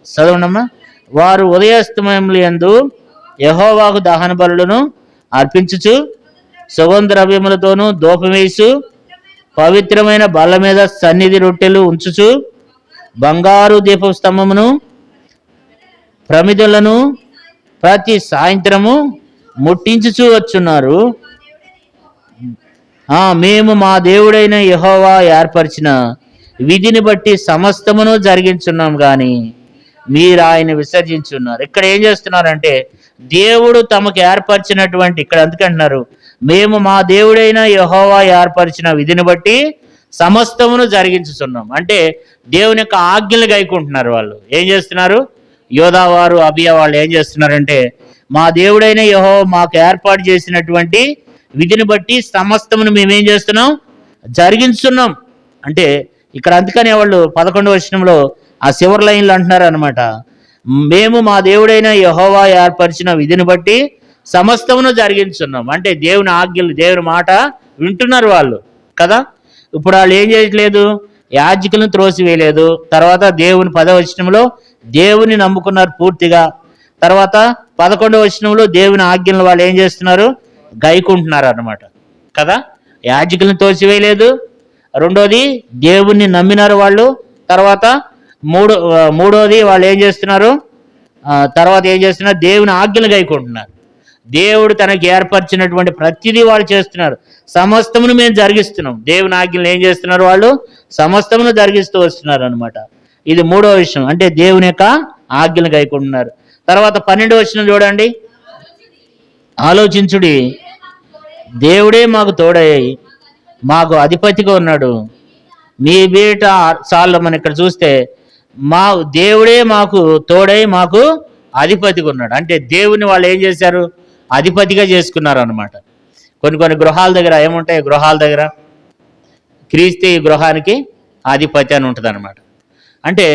చదవనమ్మా. వారు ఉదయాస్తమయముల యందు యెహోవాకు దహన బలులను అర్పించుచు సుగంధ ద్రవ్యములతోనూ ధూపమేసు పవిత్రమైన బల్ల మీద సన్నిధి రొట్టెలు ఉంచుచు బంగారు దీపస్తంభమును ప్రమిదలను ప్రతి సాయంత్రము ముట్టించుచూ వచ్చున్నారు. మేము మా దేవుడైన యెహోవా ఏర్పరిచిన విధిని బట్టి సమస్తమును జరిగించున్నాం, కానీ మీరు ఆయన విసర్జించున్నారు. ఇక్కడ ఏం చేస్తున్నారంటే దేవుడు తమకు ఏర్పరిచినటువంటి, ఇక్కడ అందుకంటున్నారు మేము మా దేవుడైన యెహోవా ఏర్పరిచిన విధిని బట్టి సమస్తమును జరిగించుచున్నాం. అంటే దేవుని యొక్క ఆజ్ఞలు గైకుంటున్నారు. వాళ్ళు ఏం చేస్తున్నారు? యోధావారు, అబియా వాళ్ళు ఏం చేస్తున్నారంటే, మా దేవుడైన యెహోవా మాకు ఏర్పాటు చేసినటువంటి విధిని బట్టి సమస్తమును మేమేం చేస్తున్నాం? జరిగించున్నాం. అంటే ఇక్కడ అందుకనే వాళ్ళు 11వ వచనంలో ఆ చివరి లైన్లు అంటున్నారు అనమాట, మేము మా దేవుడైన యెహోవా ఏర్పరిచిన విధిని బట్టి సమస్తమును జరిగించున్నాం. అంటే దేవుని ఆజ్ఞలు, దేవుని మాట వింటున్నారు వాళ్ళు కదా. ఇప్పుడు వాళ్ళు ఏం చేయట్లేదు? యాజకులను త్రోసివేయలేదు. తర్వాత దేవుని 10వ వచనంలో దేవుని నమ్ముకున్నారు పూర్తిగా. తర్వాత 11వ వచనంలో దేవుని ఆజ్ఞలను వాళ్ళు ఏం చేస్తున్నారు? గైకుంటున్నారు అన్నమాట కదా. యాజకులను తోసివేయలేదు. రెండోది దేవుణ్ణి నమ్మినారు వాళ్ళు. తర్వాత మూడోది వాళ్ళు ఏం చేస్తున్నారు? తర్వాత ఏం చేస్తున్నారు? దేవుని ఆజ్ఞలు గైకుంటున్నారు. దేవుడు తనకి ఏర్పరిచినటువంటి ప్రతిదీ వాళ్ళు చేస్తున్నారు. సమస్తమును మేము జరిగిస్తున్నాం. దేవుని ఆజ్ఞలు ఏం చేస్తున్నారు? వాళ్ళు సమస్తమును జరిగిస్తూ వస్తున్నారు అనమాట. ఇది మూడో విషయం. అంటే దేవుని యొక్క ఆజ్ఞలు గైకుంటున్నారు. తర్వాత 12వ వచనం చూడండి. ఆలోచించుడి, దేవుడే మాకు తోడయ్యి మాకు అధిపతిగా ఉన్నాడు. మీ బీట సార్లు మనం ఇక్కడ చూస్తే మా దేవుడే మాకు తోడై మాకు అధిపతిగా ఉన్నాడు. అంటే దేవుని వాళ్ళు ఏం చేశారు? అధిపతిగా చేసుకున్నారు అనమాట. కొన్ని గృహాల దగ్గర ఏముంటాయి? గృహాల దగ్గర క్రీస్తు ఈ గృహానికి అధిపతి అని ఉంటుంది అనమాట. అంటే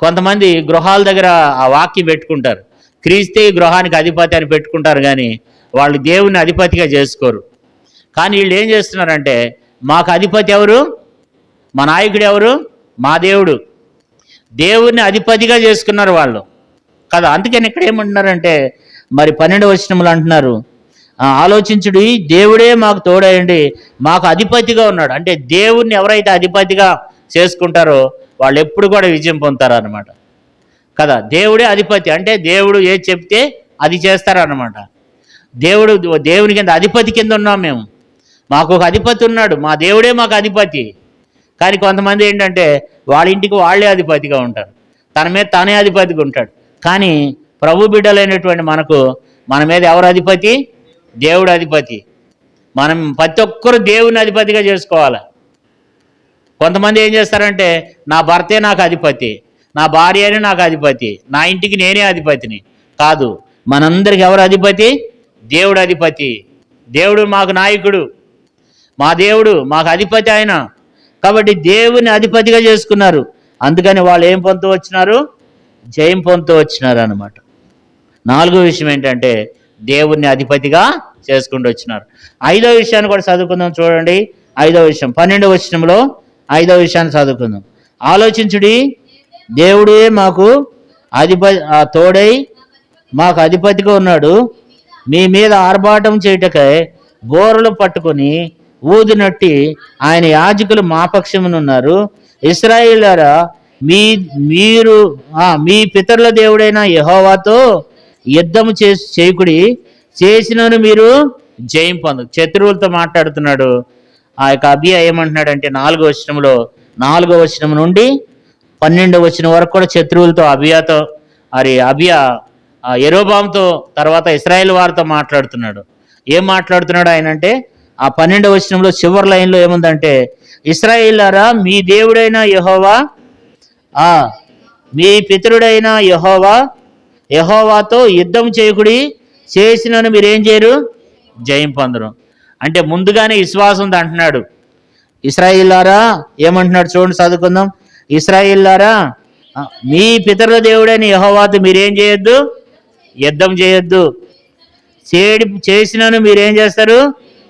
కొంతమంది గృహాల దగ్గర ఆ వాక్యం పెట్టుకుంటారు, క్రీస్తు ఈ గృహానికి అధిపతి అని పెట్టుకుంటారు, కానీ వాళ్ళు దేవుని అధిపతిగా చేసుకోరు. కానీ వీళ్ళు ఏం చేస్తున్నారంటే, మాకు అధిపతి ఎవరు? మా నాయకుడు ఎవరు? మా దేవుడు. దేవుణ్ణి అధిపతిగా చేసుకున్నారు వాళ్ళు కదా. అందుకని ఇక్కడ ఏమంటున్నారంటే, మరి 12వ వచనంలో అంటున్నారు, ఆలోచించుడి, దేవుడే మాకు తోడయండి మాకు అధిపతిగా ఉన్నాడు. అంటే దేవుణ్ణి ఎవరైతే అధిపతిగా చేసుకుంటారో వాళ్ళు ఎప్పుడు కూడా విజయం పొందుతారు అన్నమాట కదా. దేవుడే అధిపతి అంటే దేవుడు ఏది చెప్తే అది చేస్తారన్నమాట. దేవుని కింద అధిపతి కింద ఉన్నాం మేము. మాకు ఒక అధిపతి ఉన్నాడు, మా దేవుడే మాకు అధిపతి. కానీ కొంతమంది ఏంటంటే వాళ్ళ ఇంటికి వాళ్ళే అధిపతిగా ఉంటారు, తన మీద తానే అధిపతిగా ఉంటాడు. కానీ ప్రభు బిడ్డలైనటువంటి మన మీద ఎవరు అధిపతి? దేవుడు అధిపతి. మనం ప్రతి ఒక్కరు దేవుని అధిపతిగా చేసుకోవాలి. కొంతమంది ఏం చేస్తారంటే, నా భర్తే నాకు అధిపతి, నా భార్యనే నాకు అధిపతి, నా ఇంటికి నేనే అధిపతిని. కాదు, మనందరికి ఎవరు అధిపతి? దేవుడు అధిపతి. దేవుడు మాకు నాయకుడు, మా దేవుడు మాకు అధిపతి ఆయన. కాబట్టి దేవుని అధిపతిగా చేసుకున్నారు. అందుకని వాళ్ళు ఏం పొందుతూ వచ్చినారు? జయం పొందుతూ వచ్చినారు అన్నమాట. 4వ విషయం ఏంటంటే, దేవుణ్ణి అధిపతిగా చేసుకుంటూ వచ్చినారు. 5వ విషయాన్ని కూడా చదువుకుందాం చూడండి. 5వ విషయం 12వ వచనంలో 5వ విషయాన్ని చదువుకుందాం. ఆలోచించుడి, దేవుడే మాకు తోడై మాకు అధిపతిగా ఉన్నాడు. మీ మీద ఆర్భాటం చేయుటకై బోరలు పట్టుకొని ఊదినట్టి ఆయన యాజకులు మా పక్షమునున్నారు. ఇశ్రాయేలులారా, మీరు మీ పితరుల దేవుడైన యెహోవాతో యుద్ధము చేయకుడి, చేసినను మీరు జయం పొందు. శత్రువులతో మాట్లాడుతున్నాడు. ఆ యొక్క అబియా ఏమంటున్నాడంటే 4వ వచనంలో, 4వ వచనం నుండి 12వ వచనం వరకు కూడా శత్రువులతో అబియా యెరోబాముతో తర్వాత ఇశ్రాయేల్ వారితో మాట్లాడుతున్నాడు. ఏం మాట్లాడుతున్నాడు ఆయన అంటే, ఆ 12వ వచనంలో చివరి లైన్లో ఏముందంటే, ఇశ్రాయేలులారా, మీ దేవుడైన యెహోవా, మీ పితరుడైన యెహోవాతో యుద్ధం చేయకుడి, చేసినను మీరేం చేయరు? జయం పొందరు. అంటే ముందుగానే విశ్వాసం అంటున్నాడు. ఇశ్రాయేలులారా ఏమంటున్నాడు చూడండి, చదువుకుందాం. ఇశ్రాయేలులారా, మీ పితరుల దేవుడైన యెహోవాతో మీరేం చేయొద్దు? యుద్ధం చేయొద్దు. చేసినను మీరేం చేస్తారు?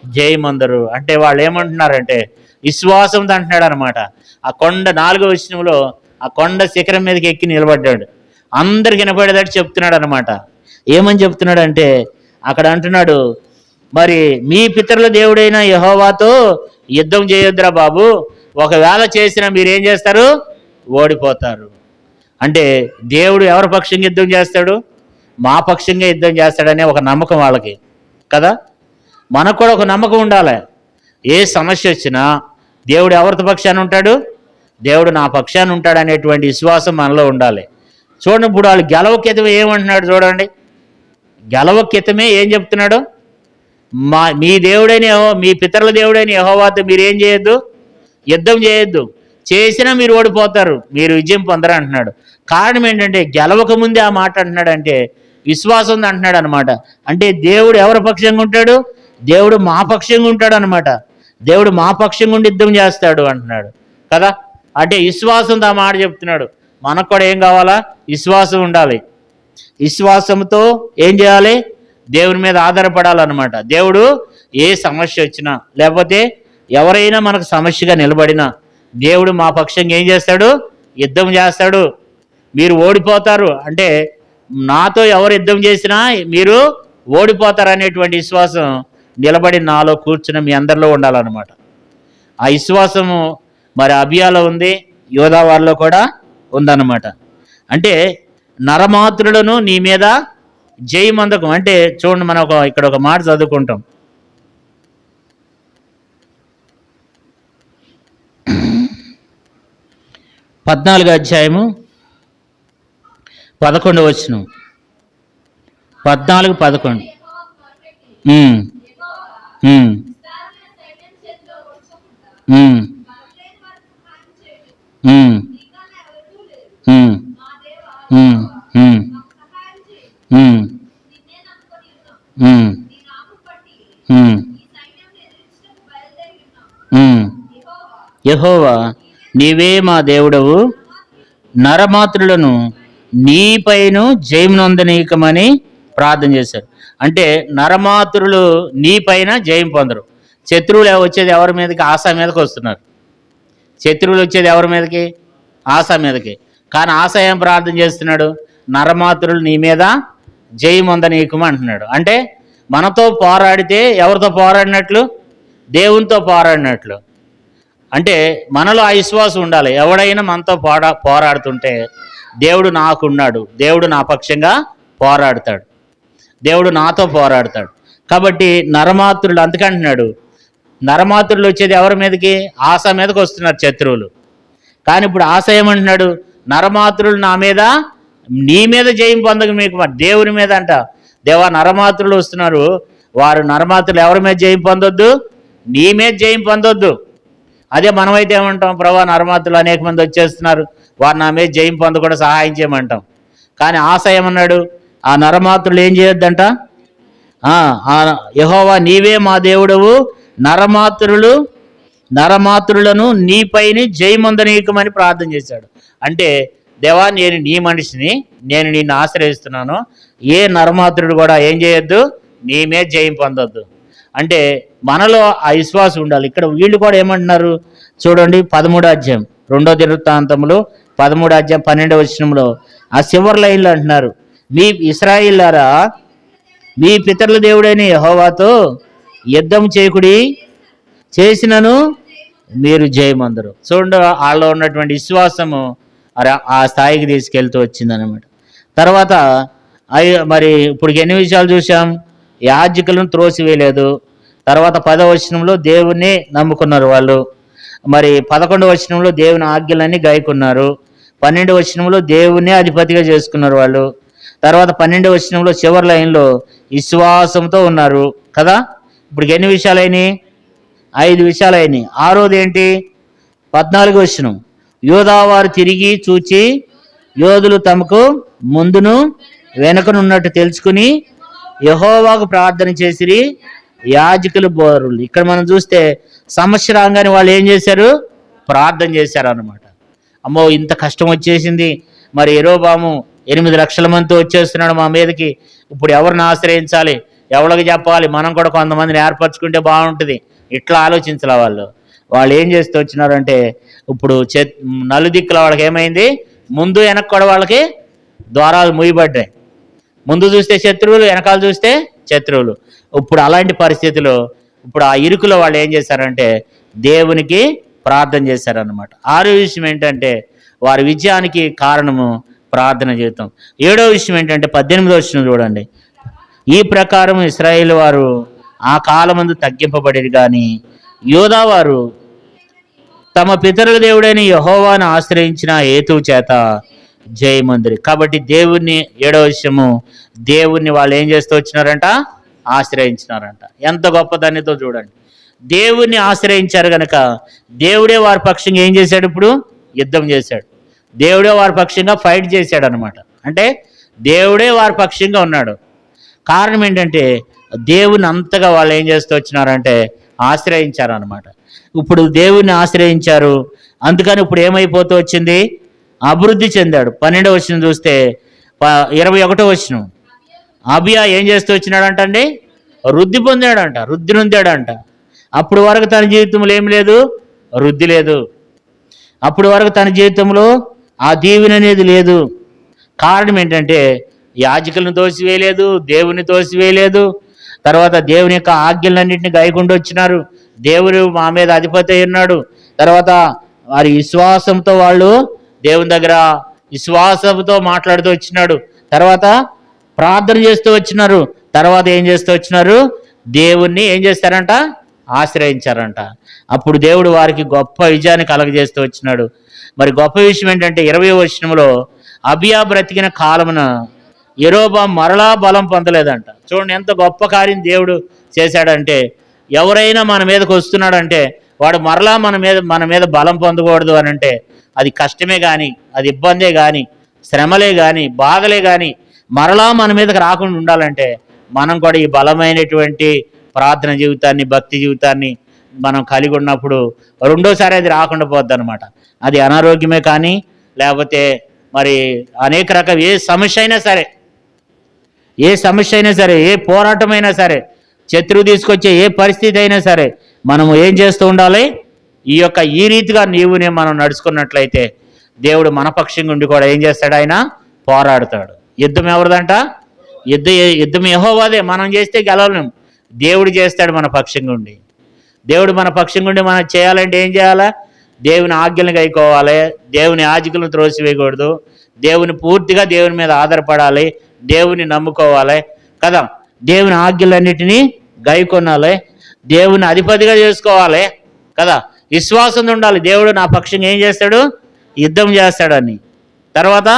జయమందరు. అంటే వాళ్ళు ఏమంటున్నారంటే విశ్వాసం అంటున్నాడు అనమాట. ఆ కొండ 4వ వచనంలో ఆ కొండ శిఖరం మీదకి ఎక్కి నిలబడ్డాడు. అందరికి వినపడేటట్టు చెప్తున్నాడు అనమాట. ఏమని చెప్తున్నాడంటే, అక్కడ అంటున్నాడు, మరి మీ పితరుల దేవుడైన యెహోవాతో యుద్ధం చేయొద్దురా బాబు, ఒకవేళ చేసినా మీరేం చేస్తారు? ఓడిపోతారు. అంటే దేవుడు ఎవరి పక్షంగా యుద్ధం చేస్తాడు? మా పక్షంగా యుద్ధం చేస్తాడనే ఒక నమ్మకం వాళ్ళకి కదా. మనకు కూడా ఒక నమ్మకం ఉండాలి. ఏ సమస్య వచ్చినా దేవుడు ఎవరి పక్షాన ఉంటాడు? దేవుడు నా పక్షాన ఉంటాడు అనేటువంటి విశ్వాసం మనలో ఉండాలి. చూడండి, ఇప్పుడు వాళ్ళు గెలవక్రితమే ఏమంటున్నాడు చూడండి. గెలవక్రితమే ఏం చెప్తున్నాడు? మీ దేవుడైన మీ పితరుల దేవుడైన యెహోవాతో మీరేం చేయొద్దు? యుద్ధం చేయొద్దు, చేసినా మీరు ఓడిపోతారు, మీరు విజయం పొందరు అంటున్నాడు. కారణం ఏంటంటే గెలవక ముందే ఆ మాట అంటున్నాడంటే విశ్వాసం ఉంది అంటున్నాడు అనమాట. అంటే దేవుడు ఎవరి పక్షంగా ఉంటాడు? దేవుడు మా పక్షంగా ఉంటాడు అనమాట. దేవుడు మా పక్షంగా ఉండి యుద్ధం చేస్తాడు అంటున్నాడు కదా. అంటే విశ్వాసంతో ఆ మాట చెప్తున్నాడు. మనకు కూడా ఏం కావాలా? విశ్వాసం ఉండాలి. విశ్వాసంతో ఏం చేయాలి? దేవుని మీద ఆధారపడాలన్నమాట. దేవుడు ఏ సమస్య వచ్చినా లేకపోతే ఎవరైనా మనకు సమస్యగా నిలబడినా దేవుడు మా పక్షంగా ఏం చేస్తాడు? యుద్ధం చేస్తాడు. మీరు ఓడిపోతారు అంటే నాతో ఎవరు యుద్ధం చేసినా మీరు ఓడిపోతారు అనేటువంటి విశ్వాసం నిలబడి నాలో కూర్చుని మీ అందరిలో ఉండాలన్నమాట. ఆ విశ్వాసము మరి అబియాలో ఉంది, యోధావారిలో కూడా ఉందన్నమాట. అంటే నరమాతృలను నీ మీద జయమందకం అంటే చూడండి, మనం ఇక్కడ ఒక మాట చదువుకుంటాం. 14వ అధ్యాయము 11వ వచనం. 14:11. యెహోవా నీవే మా దేవుడవు, నరమాతృలను నీపైను జయమునొందనీయకమని ప్రార్థన చేశారు. అంటే నరమాతృలు నీపైన జయం పొందరు. శత్రువులు వచ్చేది ఎవరి మీదకి? ఆశా మీదకి వస్తున్నారు. శత్రువులు వచ్చేది ఎవరి మీదకి? ఆశా మీదకి. కానీ ఆశ ఏం ప్రార్థన చేస్తున్నాడు? నరమాతృలు నీ మీద జయముందనీయకము అంటున్నాడు. అంటే మనతో పోరాడితే ఎవరితో పోరాడినట్లు? దేవునితో పోరాడినట్లు. అంటే మనలో ఆ విశ్వాసం ఉండాలి. ఎవడైనా మనతో పోరాడుతుంటే దేవుడు నాకున్నాడు, దేవుడు నా పక్షంగా పోరాడతాడు, దేవుడు నాతో పోరాడతాడు. కాబట్టి నరమాతృలు అందుకంటున్నాడు. నరమాతృలు వచ్చేది ఎవరి మీదకి? ఆశ మీదకి వస్తున్నారు శత్రువులు. కానీ ఇప్పుడు ఆశ ఏమంటున్నాడు? నరమాతృలు నా మీద, నీ మీద జయం పొందక మీకు, మరి దేవుని మీద అంట. దేవా నరమాతృలు వస్తున్నారు, వారు నరమాతృలు ఎవరి మీద జయం పొందొద్దు? నీ మీద జయం పొందొద్దు. అదే మనమైతే ఏమంటాం? ప్రభా నరమాతృలు అనేక మంది వచ్చేస్తున్నారు, వారు నా మీద జయం పొందకుండా సహాయం చేయమంటాం. కానీ ఆశ ఏమన్నాడు? ఆ నరమాతృలు ఏం చేయొద్దంట? యెహోవా నీవే మా దేవుడవు, నరమాతృలను నీపైని జయముందనీయకమని ప్రార్థన చేశాడు. అంటే దేవా నేను నీ మనిషిని, నేను నిన్ను ఆశ్రయిస్తున్నాను, ఏ నరమాతృడు కూడా ఏం చేయొద్దు? నీ మీద జయం పొందొద్దు. అంటే మనలో ఆ విశ్వాసం ఉండాలి. ఇక్కడ వీళ్ళు కూడా ఏమంటున్నారు చూడండి, 13వ అధ్యాయం 2వ దినవృత్తాంతములు 13వ అధ్యాయం 12వ వచనంలో ఆ చివరి లైన్లో అంటున్నారు, మీ ఇశ్రాయేలులారా మీ పితరుల దేవుడైన యెహోవాతో యుద్ధం చేయకుడి, చేసినను మీరు జయమందరు. చూడండి వాళ్ళలో ఉన్నటువంటి విశ్వాసము ఆ స్థాయికి తీసుకెళ్తూ వచ్చిందనమాట. తర్వాత మరి ఇప్పుడు ఎన్ని విషయాలు చూసాం? యాజకులను త్రోసివేయలేదు. తర్వాత 10వ వచనంలో దేవుణ్ణి నమ్ముకున్నారు వాళ్ళు. మరి 11వ వచనంలో దేవుని ఆజ్ఞలన్నీ గాయకున్నారు. 12వ వచనంలో దేవుణ్ణి అధిపతిగా చేసుకున్నారు వాళ్ళు. తర్వాత 12వ వచనంలో చివరి లైన్లో విశ్వాసంతో ఉన్నారు కదా. ఇప్పుడు ఎన్ని విషయాలైనాయి? 5 విషయాలైనాయి. ఆరోది ఏంటి? 14వ వచనం, యోధావారు తిరిగి చూచి యోధులు తమకు ముందును వెనకనున్నట్టు తెలుసుకుని యెహోవాకు ప్రార్థన చేసిరి, యాజకులు బోరులు. ఇక్కడ మనం చూస్తే సమస్య రాగానే వాళ్ళు ఏం చేశారు? ప్రార్థన చేశారు అన్నమాట. అమ్మో ఇంత కష్టం వచ్చేసింది, మరి యెరోబాము 8 లక్షల మందితో వచ్చేస్తున్నాడు మా మీదకి, ఇప్పుడు ఎవరిని ఆశ్రయించాలి, ఎవరికి చెప్పాలి, మనం కూడా కొంతమందిని ఏర్పరచుకుంటే బాగుంటుంది, ఇట్లా ఆలోచించాల వాళ్ళు ఏం చేస్తూ వచ్చినారంటే ఇప్పుడు నలుదిక్కుల వాళ్ళకి ఏమైంది? ముందు వెనక్కి కూడా వాళ్ళకి ద్వారాలు మూయబడ్డాయి. ముందు చూస్తే శత్రువులు, వెనకాల చూస్తే శత్రువులు. ఇప్పుడు అలాంటి పరిస్థితిలో ఇప్పుడు ఆ ఇరుకులో వాళ్ళు ఏం చేశారంటే దేవునికి ప్రార్థన చేశారన్నమాట. 6వ విషయం ఏంటంటే వారి విజయానికి కారణము ప్రార్థన జీవితం. 7వ విషయం ఏంటంటే 18వ వచనం చూడండి, ఈ ప్రకారం ఇశ్రాయేలు వారు ఆ కాలమందు తగ్గింపబడిరు కానీ యోధావారు తమ పితరుల దేవుడైన యెహోవాను ఆశ్రయించిన హేతువు చేత జయమందిరి. కాబట్టి దేవుణ్ణి, 7వ విషయము, దేవుణ్ణి వాళ్ళు ఏం చేస్తూ వచ్చినారంట? ఆశ్రయించినారంట. ఎంత గొప్ప దానితో చూడండి. దేవుణ్ణి ఆశ్రయించారు గనక దేవుడే వారి పక్షంగా ఏం చేశాడు? ఇప్పుడు యుద్ధం చేశాడు. దేవుడే వారి పక్షంగా ఫైట్ చేశాడు అనమాట. అంటే దేవుడే వారి పక్షంగా ఉన్నాడు. కారణం ఏంటంటే దేవుని అంతగా వాళ్ళు ఏం చేస్తూ వచ్చినారంటే ఆశ్రయించారు అనమాట. ఇప్పుడు దేవుణ్ణి ఆశ్రయించారు, అందుకని ఇప్పుడు ఏమైపోతూ వచ్చింది? అభివృద్ధి చెందాడు. 12వ వచనం చూస్తే 21వ వచనం, అబియా ఏం చేస్తూ వచ్చినాడంటండి? వృద్ధి పొందాడంట, వృద్ధి నొందాడంట. అప్పుడు వరకు తన జీవితంలో ఏం లేదు? వృద్ధి లేదు. అప్పుడు వరకు తన జీవితంలో ఆ దీవెన అనేది లేదు. కారణం ఏంటంటే యాజకులను తోసివేయలేదు, దేవుని తోసివేయలేదు. తర్వాత దేవుని యొక్క ఆజ్ఞలన్నింటినీ గాయకుండా వచ్చినారు. దేవుడు మా మీద అధిపతి అయి ఉన్నాడు. తర్వాత వారి విశ్వాసంతో వాళ్ళు దేవుని దగ్గర విశ్వాసంతో మాట్లాడుతూ వచ్చినాడు. తర్వాత ప్రార్థన చేస్తూ వచ్చినారు. తర్వాత ఏం చేస్తూ వచ్చినారు? దేవుణ్ణి ఏం చేస్తారంట? ఆశ్రయించారంట. అప్పుడు దేవుడు వారికి గొప్ప విజయాన్ని కలగజేస్తూ వచ్చినాడు. మరి గొప్ప విషయం ఏంటంటే 20వ వచనంలో అబియా బ్రతికిన కాలమున యెరోబాము మరలా బలం పొందలేదంట. చూడండి ఎంత గొప్ప కార్యం దేవుడు చేశాడంటే, ఎవరైనా మన మీదకి వస్తున్నాడంటే వాడు మరలా మన మీద బలం పొందకూడదు అని అంటే అది కష్టమే కానీ, అది ఇబ్బందే కానీ, శ్రమలే కానీ, బాధలే కానీ మరలా మన మీదకి రాకుండా ఉండాలంటే మనం కూడా ఈ బలమైనటువంటి ప్రార్థన జీవితాన్ని, భక్తి జీవితాన్ని మనం కలిగి ఉన్నప్పుడు రెండోసారి అది రాకుండా పోద్ది అనమాట. అది అనారోగ్యమే కానీ, లేకపోతే మరి అనేక రకాల ఏ సమస్య అయినా సరే, ఏ పోరాటమైనా సరే, శత్రువు తీసుకొచ్చే ఏ పరిస్థితి అయినా సరే మనము ఏం చేస్తూ ఉండాలి? ఈ రీతిగా మనం నడుచుకున్నట్లయితే దేవుడు మన పక్షంగా ఉండి కూడా ఏం చేస్తాడు? ఆయన పోరాడతాడు. యుద్ధం ఎవరిదంట? యుద్ధం యెహోవాదే. మనం చేస్తే గెలవలేం, దేవుడు చేస్తాడు మన పక్షంగా ఉండి. దేవుడు మన పక్షంగా ఉండి మనం చేయాలంటే ఏం చేయాలా? దేవుని ఆజ్ఞలను గైకోవాలి, దేవుని యాజకులను త్రోసివేయకూడదు, దేవుని పూర్తిగా దేవుని మీద ఆధారపడాలి, దేవుని నమ్ముకోవాలి కదా, దేవుని ఆజ్ఞలన్నిటినీ గైకొనాలి, దేవుని అధిపతిగా చేసుకోవాలి కదా, విశ్వాసం ఉండాలి. దేవుడు నా పక్షంగా ఏం చేస్తాడు? యుద్ధం చేస్తాడని. తర్వాత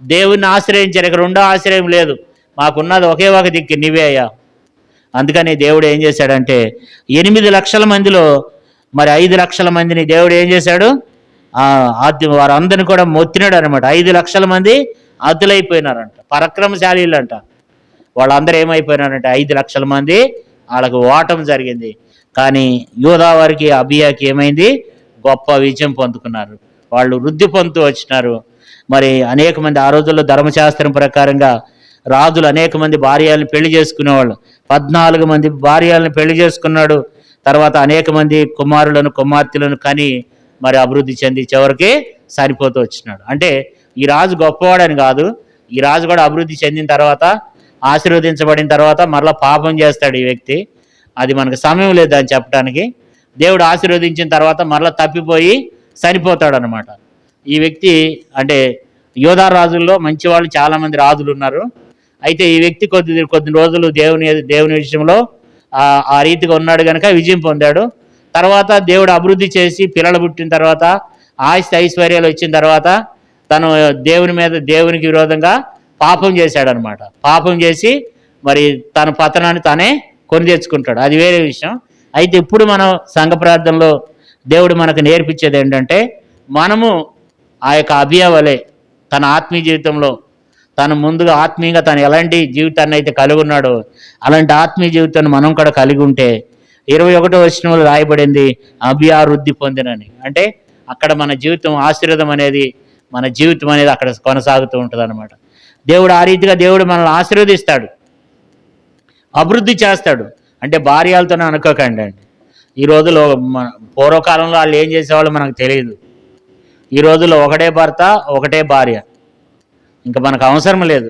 దేవుని ఆశ్రయించారు. ఇక్కడ రెండో ఆశ్రయం లేదు, మాకున్నది ఒకే ఒక దిక్కు, నీవే అయ్యా. అందుకని దేవుడు ఏం చేశాడంటే 8 లక్షల మందిలో మరి 5 లక్షల మందిని దేవుడు ఏం చేశాడు? వారందరిని కూడా మొత్తినాడు అనమాట. 5 లక్షల మంది అద్దులైపోయినారంట, పరాక్రమశాలీలు అంట. వాళ్ళందరూ ఏమైపోయినారంటే 5 లక్షల మంది వాళ్ళకు ఓటమి జరిగింది. కానీ యూదా వారికి, అబియాకి ఏమైంది? గొప్ప విజయం పొందుకున్నారు. వాళ్ళు వృద్ధి పొందుతూ వచ్చినారు. మరి అనేక మంది ఆ రోజుల్లో ధర్మశాస్త్రం ప్రకారంగా రాజులు అనేక మంది భార్యలను పెళ్లి చేసుకునేవాళ్ళు. 14 మంది భార్యలను పెళ్లి చేసుకున్నాడు. తర్వాత అనేక మంది కుమారులను, కుమార్తెలను కని మరి అభివృద్ధి చెంది చివరికి సరిపోతూ వచ్చినాడు. అంటే ఈ రాజు గొప్పవాడని కాదు, ఈ రాజు కూడా అభివృద్ధి చెందిన తర్వాత, ఆశీర్వదించబడిన తర్వాత మరలా పాపం చేస్తాడు ఈ వ్యక్తి. అది మనకు సమయం లేదు అని చెప్పడానికి. దేవుడు ఆశీర్వదించిన తర్వాత మరలా తప్పిపోయి చనిపోతాడు అనమాట ఈ వ్యక్తి. అంటే యోధా రాజుల్లో మంచి వాళ్ళు చాలామంది రాజులు ఉన్నారు. అయితే ఈ వ్యక్తి కొద్ది రోజులు దేవుని విషయంలో ఆ రీతిగా ఉన్నాడు కనుక విజయం పొందాడు. తర్వాత దేవుడు అభివృద్ధి చేసి పిల్లలు పుట్టిన తర్వాత, ఆస్తి ఐశ్వర్యాలు వచ్చిన తర్వాత తను దేవునికి విరోధంగా పాపం చేశాడనమాట. పాపం చేసి మరి తన పతనాన్ని తానే కొని తెచ్చుకుంటాడు, అది వేరే విషయం. అయితే ఇప్పుడు మనం సంఘ ప్రార్థనలో దేవుడు మనకు నేర్పించేది ఏంటంటే, మనము ఆ యొక్క అబియా వలె తన ఆత్మీయ జీవితంలో తను ముందుగా ఆత్మీయంగా తను ఎలాంటి జీవితాన్ని అయితే కలిగి ఉన్నాడో అలాంటి ఆత్మీయ జీవితాన్ని మనం కూడా కలిగి ఉంటే 21వ వచనంలో రాయబడింది అబియా వృద్ధి పొందినని. అంటే అక్కడ మన జీవితం ఆశీర్వాదం అనేది, మన జీవితం అనేది అక్కడ కొనసాగుతూ ఉంటుంది అనమాట. దేవుడు ఆ రీతిగా దేవుడు మనల్ని ఆశీర్వదిస్తాడు, అభివృద్ధి చేస్తాడు. అంటే భార్యలతోనే అనుకోకండి అండి. ఈ రోజులో పూర్వకాలంలో వాళ్ళు ఏం చేసేవాళ్ళు మనకు తెలియదు. ఈ రోజుల్లో ఒకటే భర్త, ఒకటే భార్య, ఇంకా మనకు అవసరం లేదు.